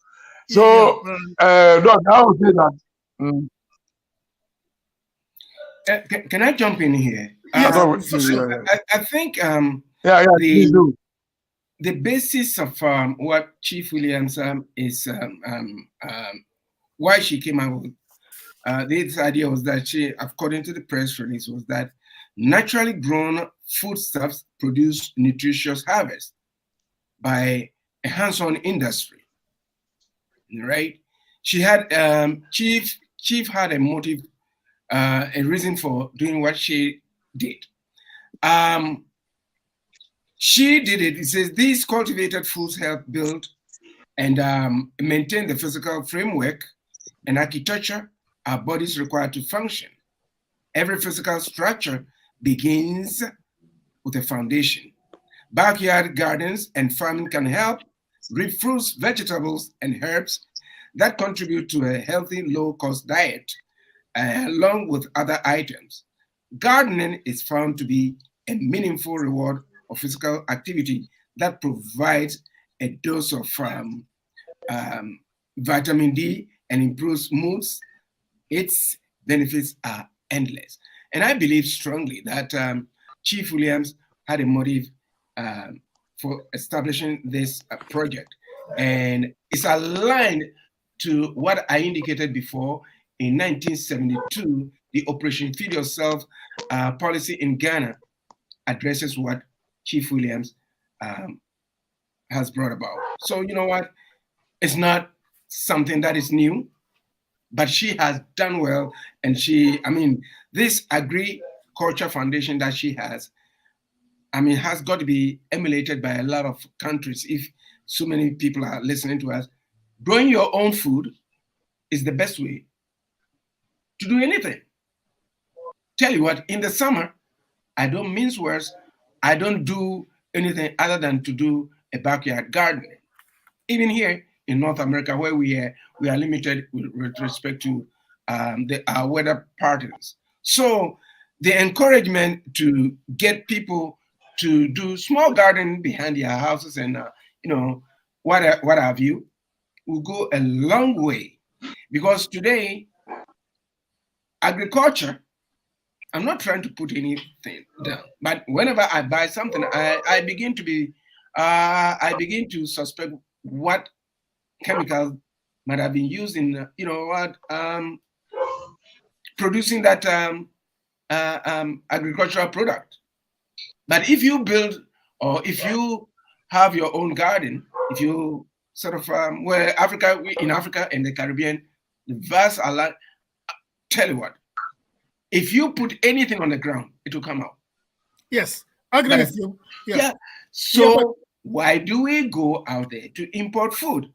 So, Doc, I would say that. Can I jump in here? I think the basis of what Chief Williams is why she came out with this idea was that she, according to the press release, was that naturally grown foodstuffs produce nutritious harvest by a hands-on industry. Right? She had Chief had a motive, a reason for doing what she did. She did it. It says these cultivated foods help build and maintain the physical framework and architecture our bodies require to function. Every physical structure begins with a foundation. Backyard gardens and farming can help reap fruits, vegetables, and herbs that contribute to a healthy, low-cost diet, along with other items. Gardening is found to be a meaningful reward of physical activity that provides a dose of vitamin D and improves moods. Its benefits are endless. And I believe strongly that Chief Williams had a motive for establishing this project. And it's aligned to what I indicated before. In 1972, the Operation Feed Yourself policy in Ghana addresses what Chief Williams has brought about. So you know what? It's not something that is new, but she has done well. And this agriculture foundation that she has, has got to be emulated by a lot of countries. If so many people are listening to us, growing your own food is the best way to do anything. Tell you what, in the summer, I don't mince words. I don't do anything other than to do a backyard gardening. Even here in North America, where we are limited with respect to our weather patterns. So the encouragement to get people to do small gardening behind their houses and what have you will go a long way, because today agriculture, I'm not trying to put anything down, but whenever I buy something, I begin to suspect what chemicals might have been used in, producing that agricultural product. But if you build, or if you have your own garden, if you sort of in Africa and the Caribbean, the vast tell you what, if you put anything on the ground, it will come out. Yes, I agree with you. Yeah. So why do we go out there to import food?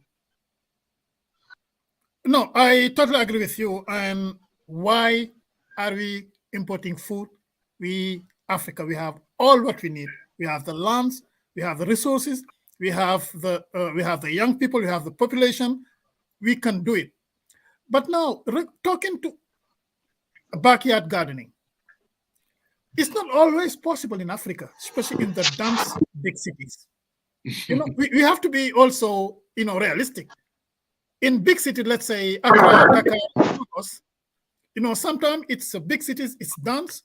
No, I totally agree with you. And why are we importing food? Africa, we have all what we need. We have the lands, we have the resources, we have the young people, we have the population. We can do it. But now, talking to backyard gardening, it's not always possible in Africa, especially in the dense big cities. We have to be also, realistic. In big cities, let's say Accra, Dakar, Lagos, sometimes it's a big cities, it's dense.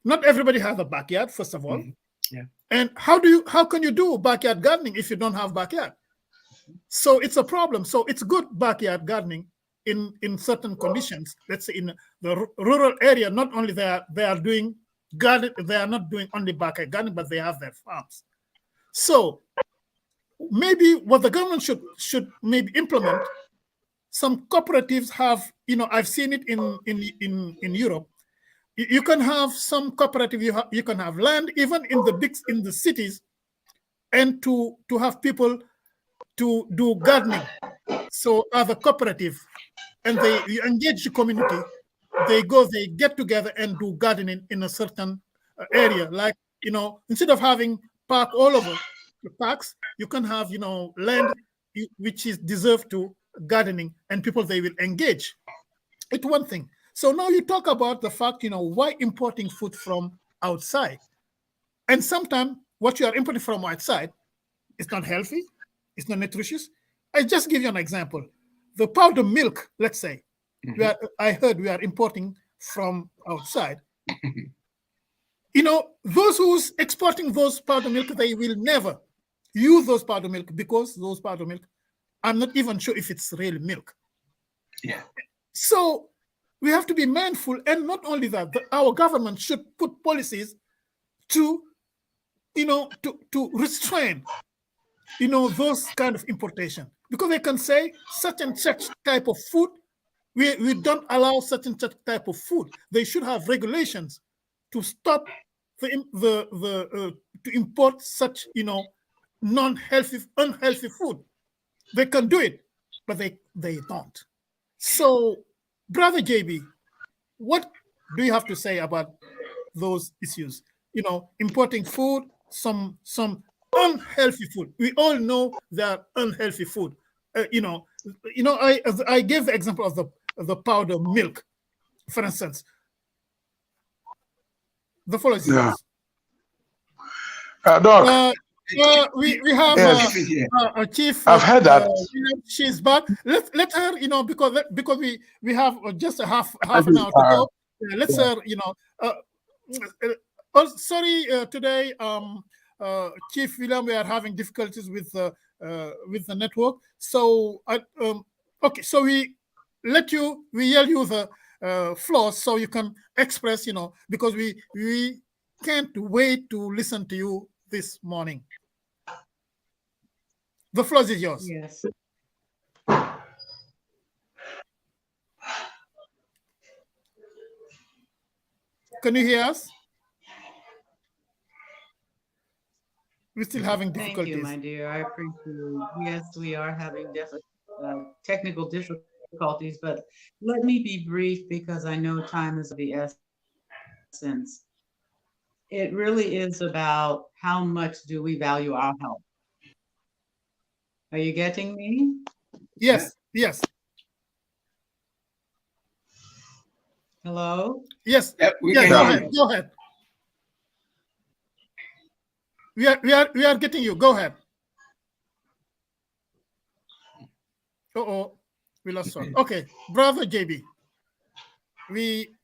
Not everybody has a backyard, first of all. Yeah. And how can you do backyard gardening if you don't have backyard? So it's a problem. So it's good backyard gardening in certain conditions. Let's say in the rural area, not only they are doing garden, they are not doing only backyard gardening, but they have their farms. So maybe what the government should maybe implement, some cooperatives have, I've seen it in Europe. You can have some cooperative, you can have land even in the cities, and to have people to do gardening. So other cooperative, and you engage the community, they get together and do gardening in a certain area. Like, instead of having park all over the parks, you can have, land which is deserved to gardening, and people, they will engage. It's one thing. So now you talk about the fact, why importing food from outside? And sometimes what you are importing from outside is not healthy, it's not nutritious. I just give you an example. The powdered milk, let's say, I heard we are importing from outside. Those who's exporting those powdered milk, they will never use those powdered milk, because those powdered milk, I'm not even sure if it's real milk. Yeah. So we have to be mindful, and not only that, our government should put policies to restrain, those kind of importation, because they can say such and such type of food, we don't allow such and such type of food. They should have regulations to stop to import such, unhealthy food. They can do it, but they don't. So, Brother JB, what do you have to say about those issues? Importing food, some unhealthy food. We all know that unhealthy food. I gave the example of the powder milk, for instance. The following is yours. Doc. We have a chief. I've heard that. She's back. Let her, because we have just a half an hour to go. Let's her, sorry, today, Chief William, we are having difficulties with the network. So okay, so we yell you the floor so you can express, because we can't wait to listen to you this morning. The floor is yours. Yes. Can you hear us? We're still having difficulties. Thank you, my dear. I appreciate it. Yes, we are having technical difficulties, but let me be brief because I know time is of the essence. It really is about how much do we value our health. Are you getting me? Yes, yes. Hello? Yes, Yeah, go ahead. We are getting you. Go ahead. We lost one. Okay, Brother JB, we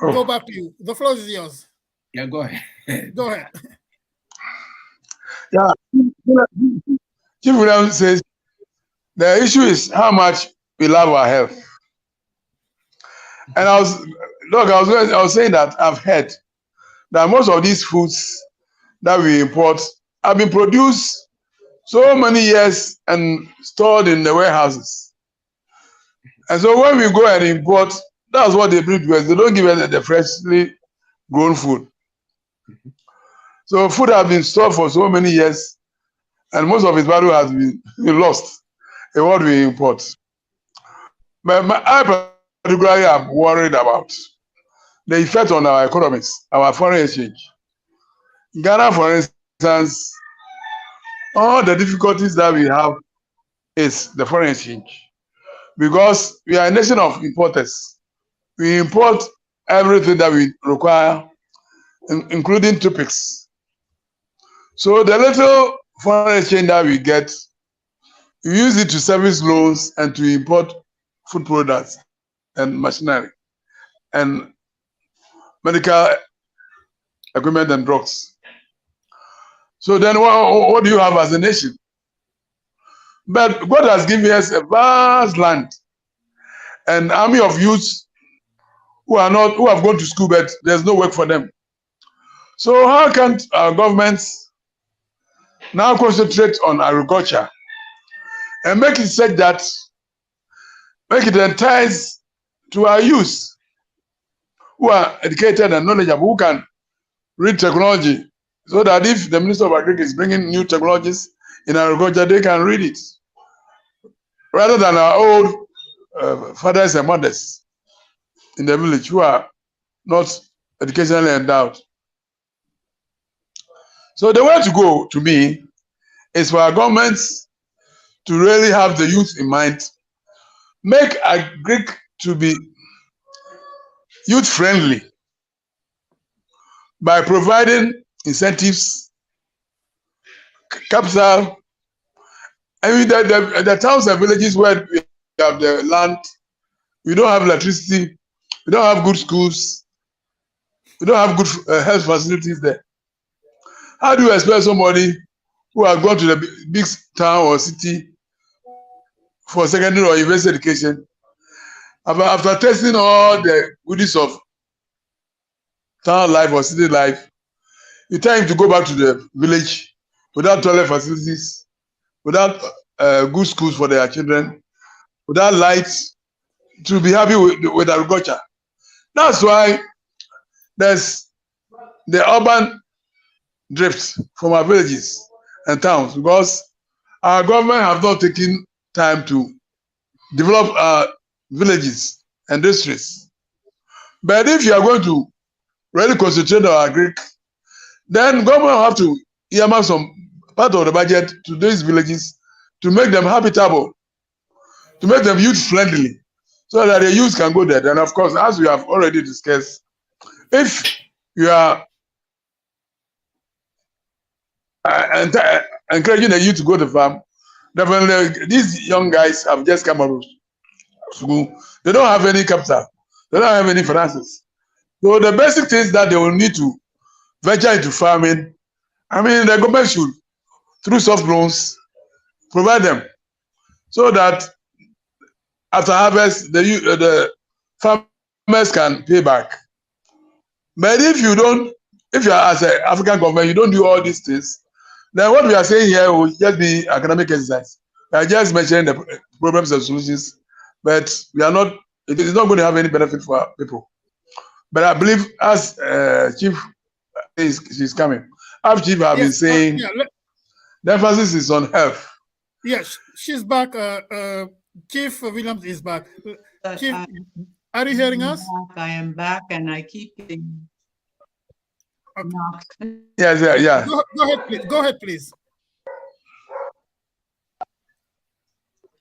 go back to you. The floor is yours. Yeah, go ahead. Go ahead. Yeah, Chief William says the issue is how much we love our health. And I was saying that I've heard that most of these foods that we import have been produced so many years and stored in the warehouses. And so when we go and import, that's what they bring to us. They don't give us the freshly grown food. So food has been stored for so many years, and most of its value has been lost in what we import. But I particularly am worried about the effect on our economies, our foreign exchange. Ghana, for instance, all the difficulties that we have is the foreign exchange, because we are a nation of importers. We import everything that we require, including topics. So the little foreign exchange that we get, we use it to service loans and to import food products and machinery and medical equipment and drugs. So then what do you have as a nation? But God has given us a vast land, an army of youths who have gone to school, but there's no work for them. So how can our governments now concentrate on agriculture and make it such that make it entice to our youth who are educated and knowledgeable, who can read technology, so that if the Minister of Agriculture is bringing new technologies in agriculture, they can read it, rather than our old fathers and mothers in the village who are not educationally endowed. So the way to go, to me, is for our governments to really have the youth in mind, make agric to be youth friendly by providing incentives, capital. I mean, the towns and villages where we have the land, we don't have electricity, we don't have good schools, we don't have good health facilities there. How do you expect somebody who has gone to the big town or city for secondary or university education, after testing all the goodies of town life or city life, you tell him to go back to the village without toilet facilities, without good schools for their children, without lights, to be happy with agriculture? That's why there's the urban drift from our villages and towns, because our government have not taken time to develop our villages and districts. But if you are going to really concentrate on agric, then government will have to earmark some part of the budget to these villages to make them habitable, to make them youth friendly, so that the youth can go there. And of course, as we have already discussed, if you are encouraging the youth to go to farm, definitely these young guys have just come out of school. They don't have any capital. They don't have any finances. So the basic things that they will need to venture into farming, I mean, the government should, through soft loans, provide them, so that after harvest, the farmers can pay back. But if you don't, if you are as an African government, you don't do all these things, then what we are saying here will just be academic exercise. We are just mentioning the problems and solutions, but we are not. It is not going to have any benefit for our people. But I believe, as Chief is coming, as Chief have been saying, the emphasis is on health. Yes, she's back. Chief Williams is back. Chief, are you hearing us? I am back, and I keep getting knocked. Yes, yeah. Go ahead, please. Go ahead, please.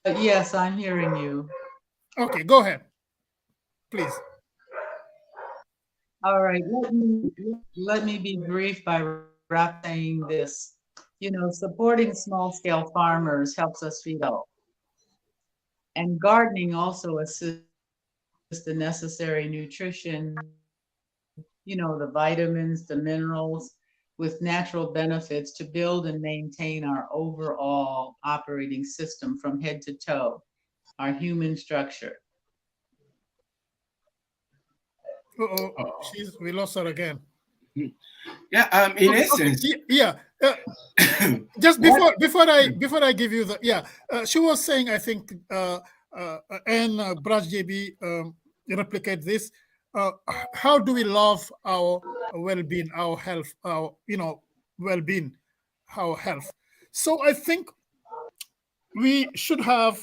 Yes, I'm hearing you. Okay, go ahead, please. All right, let me be brief by saying this. You know, supporting small-scale farmers helps us feed all. And gardening also assists the necessary nutrition, you know, the vitamins, the minerals, with natural benefits to build and maintain our overall operating system from head to toe, our human structure. We lost her again. Yeah, in essence. Yeah. Just before I give you the, she was saying, I think, and Braj JB replicate this. How do we love our well-being, our health, our well-being, our health? So I think we should have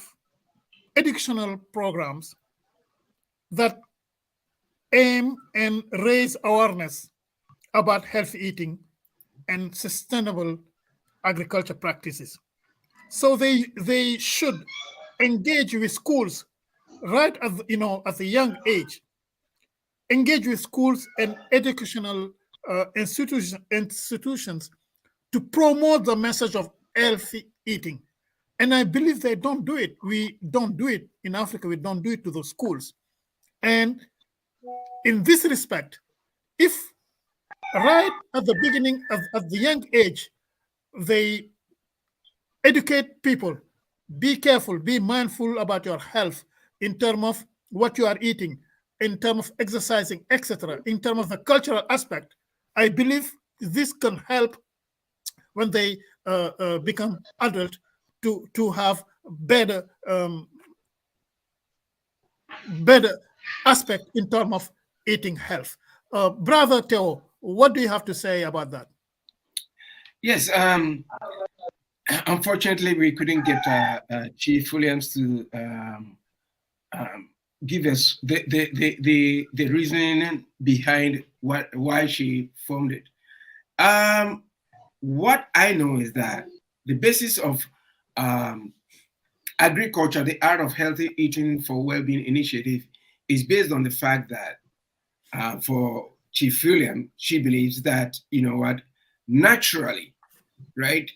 educational programs that aim and raise awareness about healthy eating and sustainable agriculture practices. So they should engage with schools right at at a young age, engage with schools and educational institutions to promote the message of healthy eating. And I believe they don't do it. We don't do it in Africa. We don't do it to those schools. And in this respect, if right at the beginning of at the young age, they educate people, be careful, be mindful about your health in terms of what you are eating, in terms of exercising, etc., in terms of the cultural aspect, I believe this can help when they become adult to have better better aspect in terms of eating health. Brother Theo, what do you have to say about that? Yes, unfortunately, we couldn't get Chief Williams to give us the reasoning behind why she formed it. What I know is that the basis of agriculture, the art of healthy eating for well-being initiative, is based on the fact that for Chief William, she believes that, naturally, right?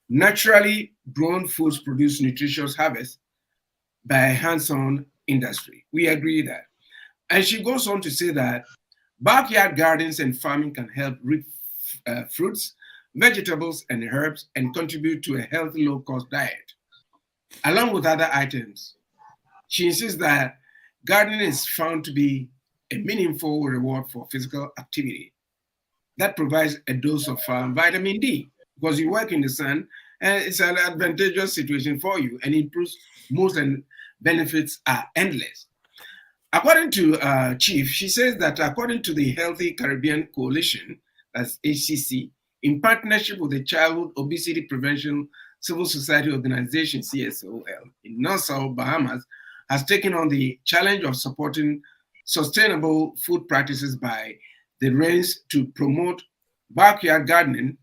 Naturally grown foods produce nutritious harvest by hands-on industry. We agree that. And she goes on to say that backyard gardens and farming can help reap fruits, vegetables, and herbs and contribute to a healthy, low-cost diet, along with other items. She insists that gardening is found to be a meaningful reward for physical activity that provides a dose of vitamin D, because you work in the sun and it's an advantageous situation for you and improves moods and benefits are endless. According to Chief, she says that according to the Healthy Caribbean Coalition, that's HCC, in partnership with the Childhood Obesity Prevention Civil Society Organization, CSOL, in Nassau, Bahamas, has taken on the challenge of supporting sustainable food practices by the reins to promote backyard gardening,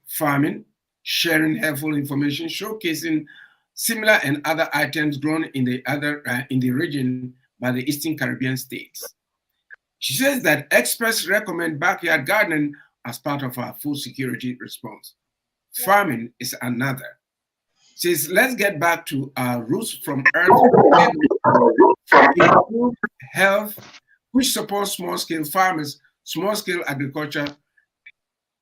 farming, sharing helpful information, showcasing similar and other items grown in the region by the Eastern Caribbean states. She says that experts recommend backyard gardening as part of our food security response. Farming is another. She says, let's get back to our roots from earth, improve health, which supports small-scale farmers. Small-scale agriculture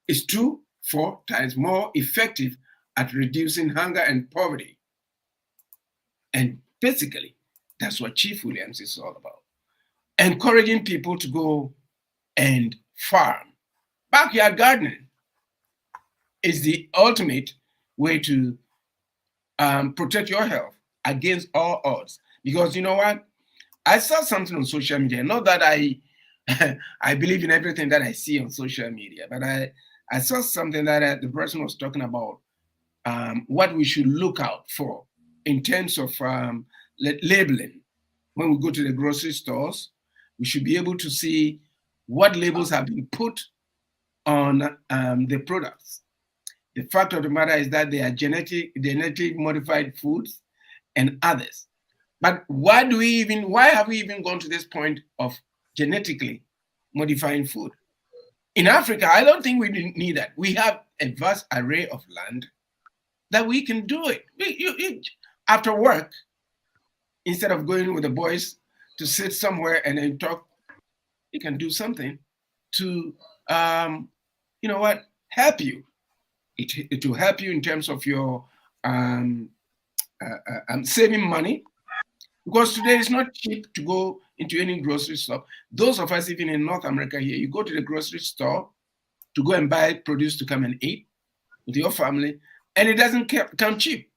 is 2-4 times more effective at reducing hunger and poverty. And basically, that's what Chief Williams is all about. Encouraging people to go and farm. Backyard gardening is the ultimate way to protect your health against all odds. Because you know what? I saw something on social media. Not that I I believe in everything that I see on social media, but I saw something that the person was talking about what we should look out for in terms of labeling. When we go to the grocery stores, we should be able to see what labels have been put on the products. The fact of the matter is that they are genetically modified foods and others. But why have we even gone to this point of genetically modifying food? In Africa, I don't think we need that. We have a vast array of land that we can do it. After work, instead of going with the boys to sit somewhere and then talk, you can do something to, help you. It will help you in terms of your saving money, because today it's not cheap to go into any grocery store. Those of us even in North America here, you go to the grocery store to go and buy produce to come and eat with your family, and it doesn't come cheap.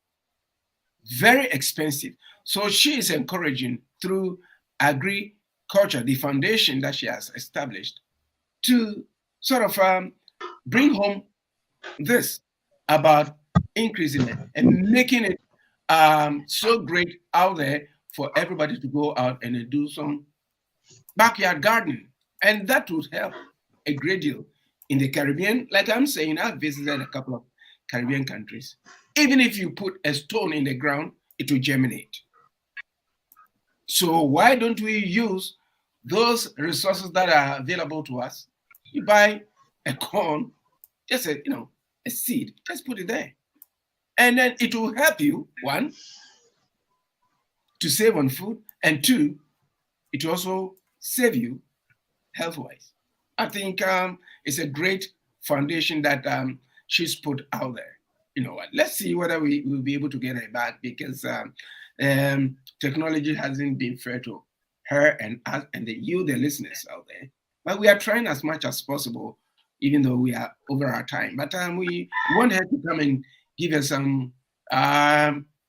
Very expensive. So she is encouraging through agriculture, the foundation that she has established, to sort of bring home this about increasing it and making it so great out there for everybody to go out and do some backyard gardening. And that would help a great deal in the Caribbean. Like I'm saying, I've visited a couple of Caribbean countries. Even if you put a stone in the ground, it will germinate. So why don't we use those resources that are available to us? You buy a corn, just a seed, just put it there. And then it will help you, one, to save on food, and two, it will also save you health-wise. I think it's a great foundation that she's put out there. You know what? Let's see whether we will be able to get her back, because technology hasn't been fair to her and us and the listeners out there. But we are trying as much as possible, even though we are over our time. But we want her to come and give us some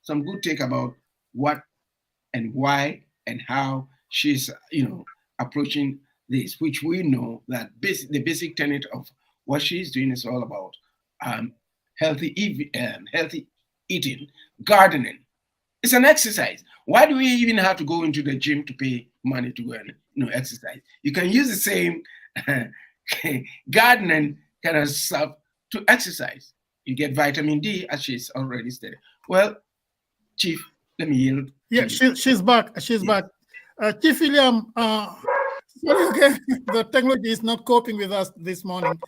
good take about what and why and how she's approaching this, which we know that the basic tenet of what she's doing is all about healthy eating, gardening. It's an exercise. Why do we even have to go into the gym to pay money to go and exercise? You can use the same gardening kind of stuff to exercise. You get vitamin D, as she's already stated. Well, Chief, let me yield. Yeah, she's back. She's back. Chief William, sorry, okay, the technology is not coping with us this morning,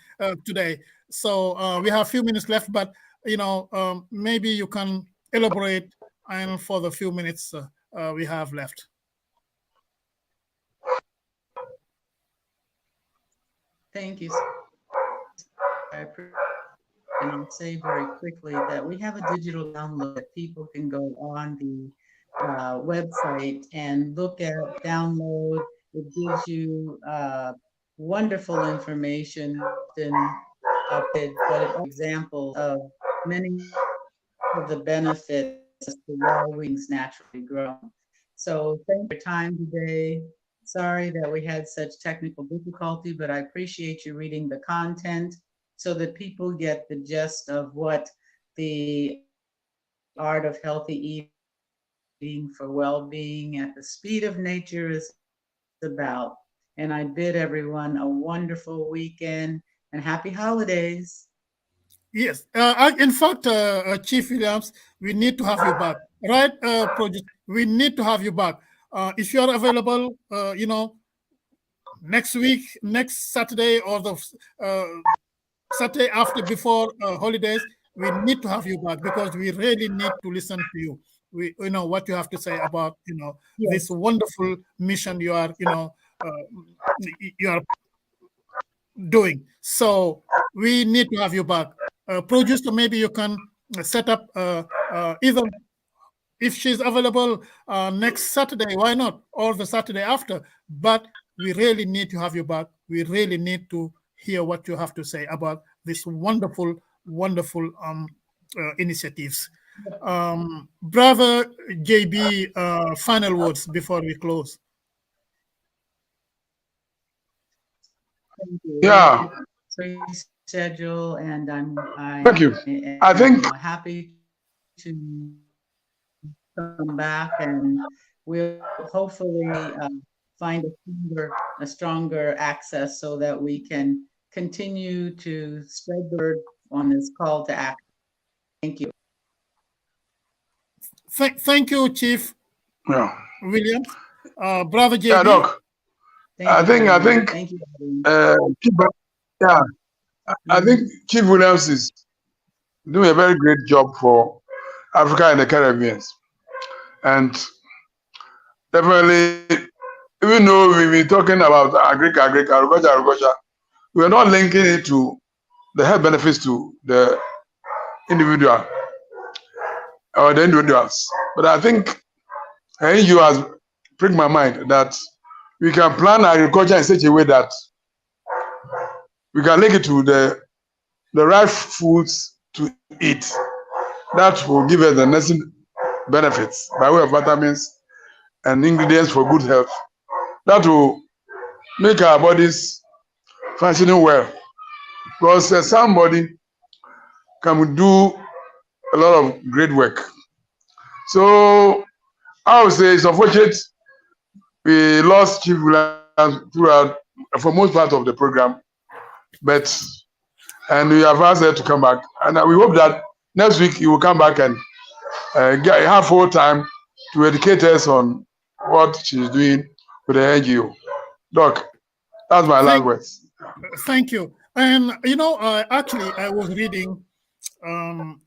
today. So we have a few minutes left, but maybe you can elaborate and for the few minutes we have left. Thank you. And I'll say very quickly that we have a digital download that people can go on the website and look at, download. It gives you wonderful information but it example of many of the benefits the wild wings naturally grown. So thank you for your time today. Sorry that we had such technical difficulty, but I appreciate you reading the content so that people get the gist of what the art of healthy eating for well-being at the speed of nature is about. And I bid everyone a wonderful weekend and happy holidays. Yes. In fact, Chief Williams, we need to have you back. Right, we need to have you back. If you are available, next week, next Saturday, or the Saturday after, before holidays, we need to have you back, because we really need to listen to you. We what you have to say about Yes. this wonderful mission you are doing. So we need to have you back. Producer, maybe you can set up either, if she's available next Saturday, why not, or the Saturday after. But we really need to have you back. We really need to hear what you have to say about this wonderful initiatives. Brother JB, final words before we close. Thank you. Yeah. Schedule, and Thank you. I think happy to come back, and we'll hopefully find a stronger access so that we can continue to spread the word on this call to action. Thank you. Thank you, Chief. Yeah. William, Brother JB. Yeah, Doc. I think Thank you. I think Chief Williams is doing a very great job for Africa and the Caribbean. And definitely, even though we've been talking about agriculture, we're not linking it to the health benefits to the individual or the individuals. But I think you has pricked my mind that we can plan agriculture in such a way that we can link it to the right foods to eat. That will give us the benefits by way of vitamins and ingredients for good health that will make our bodies functioning well. Because somebody can do a lot of great work. So I would say it's unfortunate we lost Chief Williams throughout for most part of the program, and we have asked her to come back, and we hope that next week you will come back and have full time to educate us on what she's doing with the NGO. Doc, that's my last words. Thank you. And actually, I was reading.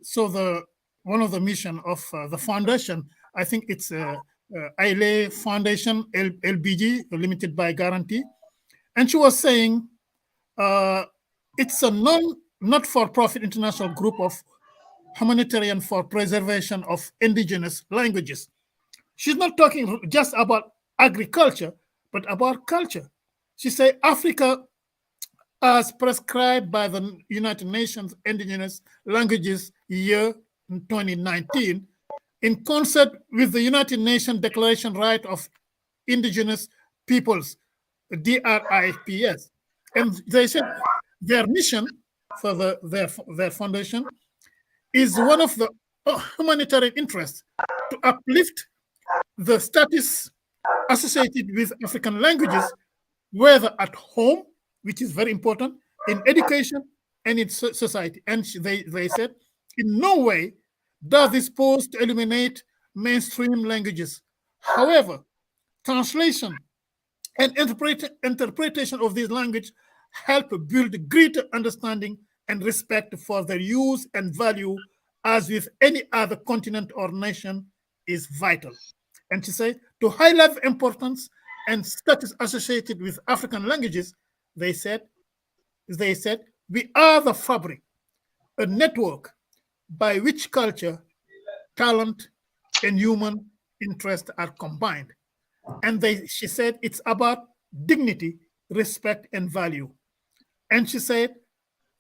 So one of the mission of the foundation, I think it's Aile Foundation LBG, Limited by Guarantee, and she was saying it's a not-for-profit international group of humanitarian for preservation of indigenous languages. She's not talking just about agriculture, but about culture. She said Africa, as prescribed by the United Nations Indigenous Languages Year in 2019, in concert with the United Nations Declaration Right of Indigenous Peoples, DRIPS. And they said their mission for their foundation is one of the humanitarian interests to uplift the status associated with African languages, whether at home, which is very important, in education and in society. And they said, in no way does this pose to eliminate mainstream languages. However, translation and interpretation of this language help build greater understanding and respect for their use and value, as with any other continent or nation, is vital. And she said, to highlight the importance and status associated with African languages, they said, we are the fabric, a network by which culture, talent, and human interest are combined. And she said it's about dignity, respect, and value. And she said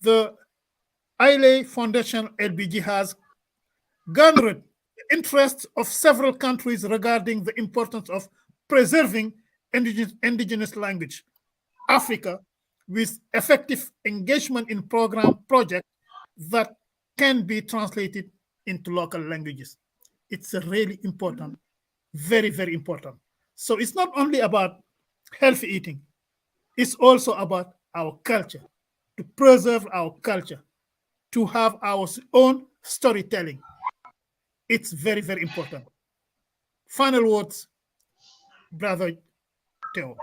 the Aile Foundation LBG has garnered the interest of several countries regarding the importance of preserving indigenous language. Africa, with effective engagement in projects that can be translated into local languages. It's really important, very, very important. So it's not only about healthy eating, it's also about our culture, to preserve our culture, to have our own storytelling. It's very, very important. Final words, Brother Theo.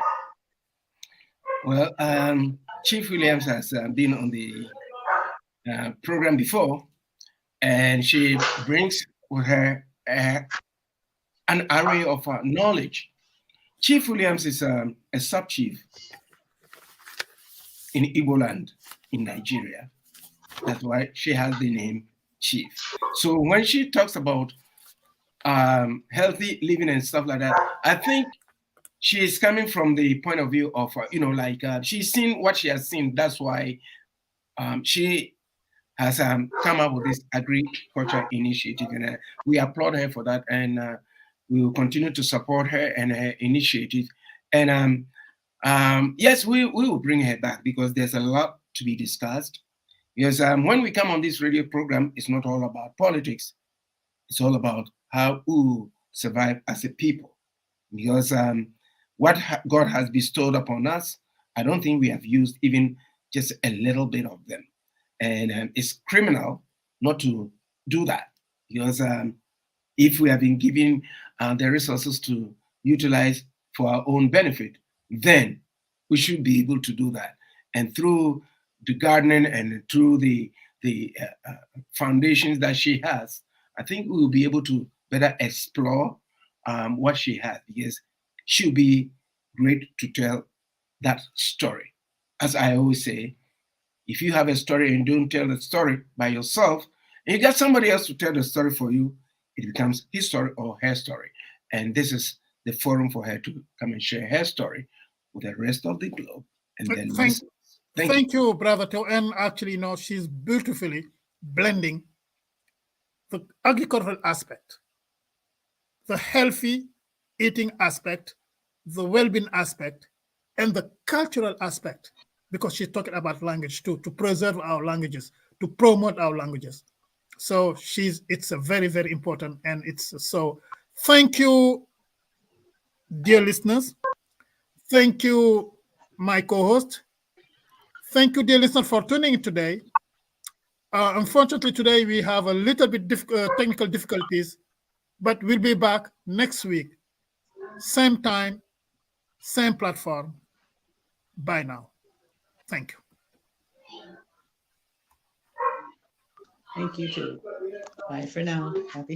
Well, Chief Williams has been on the program before, and she brings with her an array of knowledge. Chief Williams is a sub-chief in Igbo land in Nigeria. That's why she has the name Chief. So when she talks about healthy living and stuff like that, I think she is coming from the point of view of, she's seen what she has seen. That's why she has come up with this agriculture initiative. And we applaud her for that. And we will continue to support her and her initiative. And yes, we will bring her back because there's a lot to be discussed. Because when we come on this radio program, it's not all about politics. It's all about how we survive as a people. Because what God has bestowed upon us, I don't think we have used even just a little bit of them. And it's criminal not to do that. Because if we have been given the resources to utilize for our own benefit, then we should be able to do that. And through the gardening and through the foundations that she has, I think we will be able to better explore what she has, because she'll be great to tell that story. As I always say, if you have a story and don't tell the story by yourself, and you get somebody else to tell the story for you, it becomes his story or her story. And this is the forum for her to come and share her story with the rest of the globe. And then Thank you, Brother Teo. And actually, she's beautifully blending the agricultural aspect the healthy eating aspect, the well-being aspect, and the cultural aspect, because she's talking about language too, to preserve our languages, to promote our languages. So it's a very, very important, and so thank you, dear listeners. Thank you, my co-host. Thank you, dear listener, for tuning in today. Unfortunately, today we have a little bit technical difficulties, but we'll be back next week. Same time, same platform. Bye now. Thank you. Thank you too. Bye for now. Happy